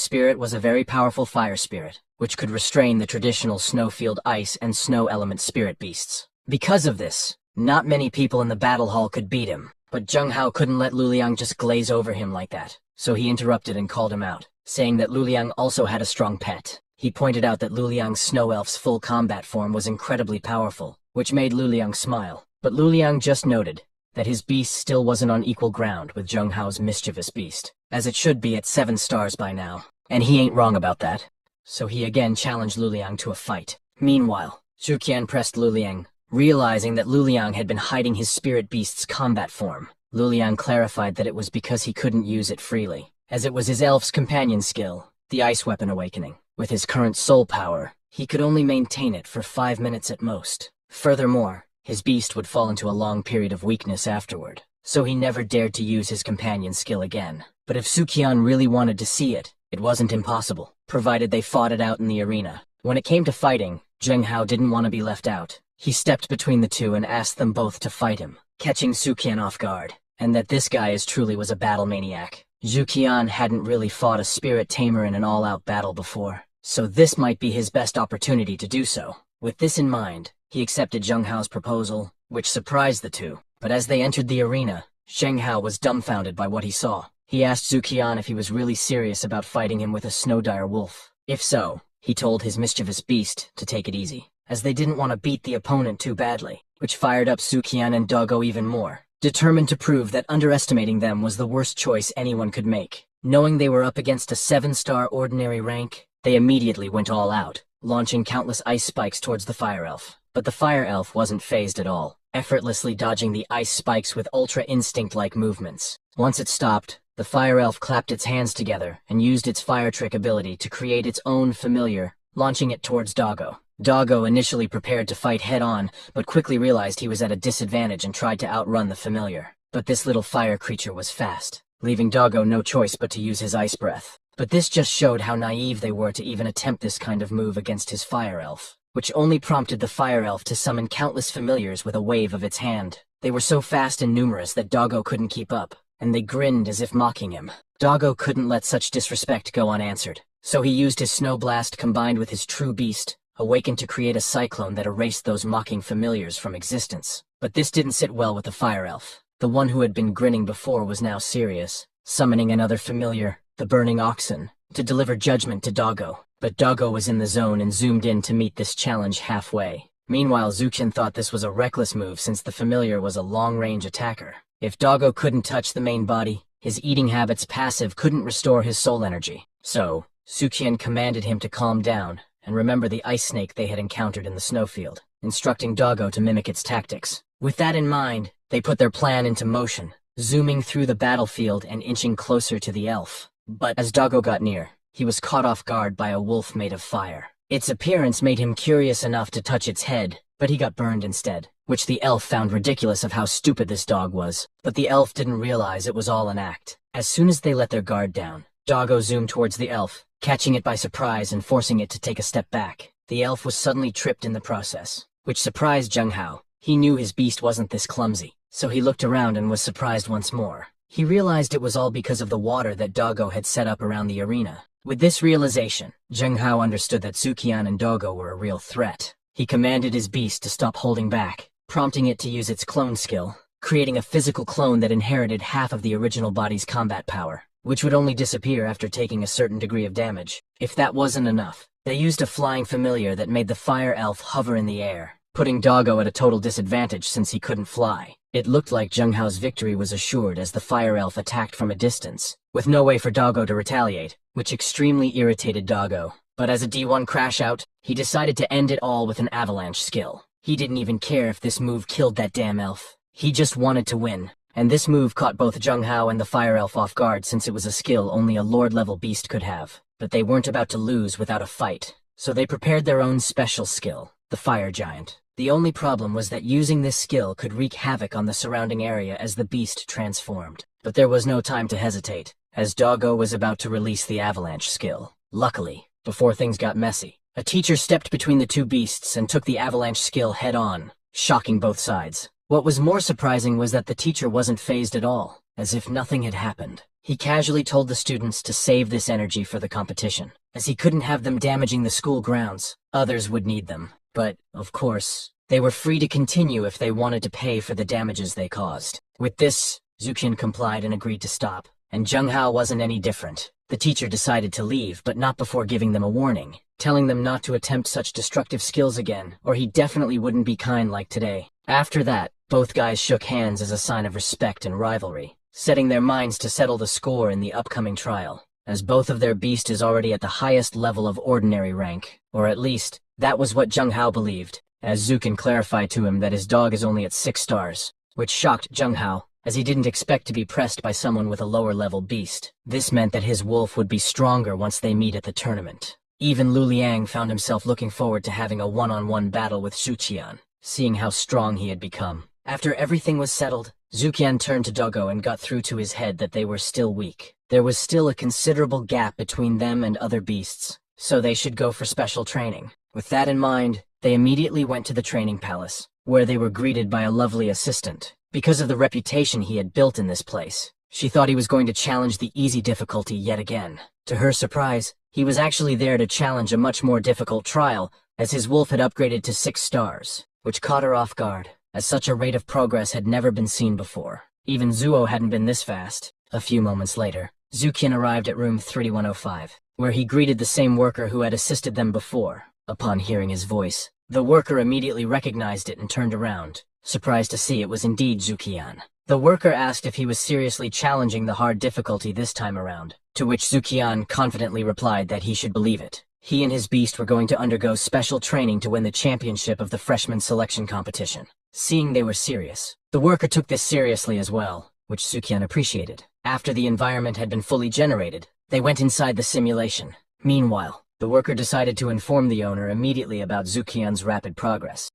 spirit was a very powerful fire spirit, which could restrain the traditional snowfield ice and snow element spirit beasts. Because of this, not many people in the battle hall could beat him, but Zhenghao couldn't let Luliang just glaze over him like that, so he interrupted and called him out, saying that Luliang also had a strong pet. He pointed out that Luliang's snow elf's full combat form was incredibly powerful, which made Luliang smile, but Luliang just noted that his beast still wasn't on equal ground with Zhenghao's mischievous beast, as it should be at 7 stars by now, and he ain't wrong about that. So he again challenged Luliang to a fight. Meanwhile, Zukian pressed Luliang, realizing that Luliang had been hiding his spirit beast's combat form. Luliang clarified that it was because he couldn't use it freely, as it was his elf's companion skill, the Ice Weapon Awakening. With his current soul power, he could only maintain it for 5 minutes at most. Furthermore, his beast would fall into a long period of weakness afterward, so he never dared to use his companion skill again. But if Zukian really wanted to see it, it wasn't impossible, provided they fought it out in the arena. When it came to fighting, Zhenghao didn't want to be left out. He stepped between the two and asked them both to fight him, catching Zukian off guard, and that this guy truly was a battle maniac. Zukian hadn't really fought a spirit tamer in an all-out battle before, so this might be his best opportunity to do so. With this in mind, he accepted Zhenghao's proposal, which surprised the two. But as they entered the arena, Zhenghao was dumbfounded by what he saw. He asked Zukian if he was really serious about fighting him with a snow-dire wolf. If so, he told his mischievous beast to take it easy, as they didn't want to beat the opponent too badly, which fired up Zukian and Doggo even more, determined to prove that underestimating them was the worst choice anyone could make. Knowing they were up against a 7-star ordinary rank, they immediately went all out, launching countless ice spikes towards the fire elf. But the fire elf wasn't fazed at all, effortlessly dodging the ice spikes with ultra-instinct-like movements. Once it stopped, the fire elf clapped its hands together and used its fire trick ability to create its own familiar, launching it towards Doggo. Doggo initially prepared to fight head-on, but quickly realized he was at a disadvantage and tried to outrun the familiar. But this little fire creature was fast, leaving Doggo no choice but to use his ice breath. But this just showed how naive they were to even attempt this kind of move against his fire elf, which only prompted the fire elf to summon countless familiars with a wave of its hand. They were so fast and numerous that Doggo couldn't keep up, and they grinned as if mocking him. Doggo couldn't let such disrespect go unanswered, so he used his snow blast combined with his true beast, awakened to create a cyclone that erased those mocking familiars from existence. But this didn't sit well with the fire elf. The one who had been grinning before was now serious, summoning another familiar, the burning oxen, to deliver judgment to Doggo. But Doggo was in the zone and zoomed in to meet this challenge halfway. Meanwhile, Zuqian thought this was a reckless move since the familiar was a long-range attacker. If Doggo couldn't touch the main body, his eating habits passive couldn't restore his soul energy. So, Zuqian commanded him to calm down and remember the ice snake they had encountered in the snowfield, instructing Doggo to mimic its tactics. With that in mind, they put their plan into motion, zooming through the battlefield and inching closer to the elf. But as Doggo got near, he was caught off guard by a wolf made of fire. Its appearance made him curious enough to touch its head, but he got burned instead, which the elf found ridiculous of how stupid this dog was. But the elf didn't realize it was all an act. As soon as they let their guard down, Doggo zoomed towards the elf, catching it by surprise and forcing it to take a step back. The elf was suddenly tripped in the process, which surprised Zheng Hao. He knew his beast wasn't this clumsy, so he looked around and was surprised once more. He realized it was all because of the water that Doggo had set up around the arena. With this realization, Zheng Hao understood that Zuqian and Doggo were a real threat. He commanded his beast to stop holding back, prompting it to use its clone skill, creating a physical clone that inherited half of the original body's combat power, which would only disappear after taking a certain degree of damage. If that wasn't enough, they used a flying familiar that made the fire elf hover in the air, putting Doggo at a total disadvantage since he couldn't fly. It looked like Zheng Hao's victory was assured as the fire elf attacked from a distance, with no way for Doggo to retaliate, which extremely irritated Doggo. But as a D1 crash out, he decided to end it all with an avalanche skill. He didn't even care if this move killed that damn elf. He just wanted to win. And this move caught both Zheng Hao and the fire elf off guard since it was a skill only a lord-level beast could have. But they weren't about to lose without a fight, so they prepared their own special skill, the fire giant. The only problem was that using this skill could wreak havoc on the surrounding area as the beast transformed. But there was no time to hesitate, as Doggo was about to release the avalanche skill. Luckily, before things got messy, a teacher stepped between the two beasts and took the avalanche skill head-on, shocking both sides. What was more surprising was that the teacher wasn't fazed at all, as if nothing had happened. He casually told the students to save this energy for the competition, as he couldn't have them damaging the school grounds. Others would need them. But, of course, they were free to continue if they wanted to pay for the damages they caused. With this, Zuqian complied and agreed to stop, and Zheng Hao wasn't any different. The teacher decided to leave, but not before giving them a warning, telling them not to attempt such destructive skills again, or he definitely wouldn't be kind like today. After that, both guys shook hands as a sign of respect and rivalry, setting their minds to settle the score in the upcoming trial, as both of their beast is already at the highest level of ordinary rank, or at least, that was what Zheng Hao believed, as Zuqian clarified to him that his dog is only at 6 stars, which shocked Zheng Hao, as he didn't expect to be pressed by someone with a lower-level beast. This meant that his wolf would be stronger once they meet at the tournament. Even Lu Liang found himself looking forward to having a one-on-one battle with Zuqian, seeing how strong he had become. After everything was settled, Zuqian turned to Doggo and got through to his head that they were still weak. There was still a considerable gap between them and other beasts, so they should go for special training. With that in mind, they immediately went to the training palace, where they were greeted by a lovely assistant. Because of the reputation he had built in this place, she thought he was going to challenge the easy difficulty yet again. To her surprise, he was actually there to challenge a much more difficult trial, as his wolf had upgraded to 6 stars, which caught her off guard, as such a rate of progress had never been seen before. Even Zuo hadn't been this fast. A few moments later, Zuqian arrived at room 3105, where he greeted the same worker who had assisted them before. Upon hearing his voice, the worker immediately recognized it and turned around, surprised to see it was indeed Zuqian. The worker asked if he was seriously challenging the hard difficulty this time around, to which Zuqian confidently replied that he should believe it. He and his beast were going to undergo special training to win the championship of the freshman selection competition. Seeing they were serious, the worker took this seriously as well, which Zuqian appreciated. After the environment had been fully generated, they went inside the simulation. Meanwhile, The worker decided to inform the owner immediately about Zukian's rapid progress.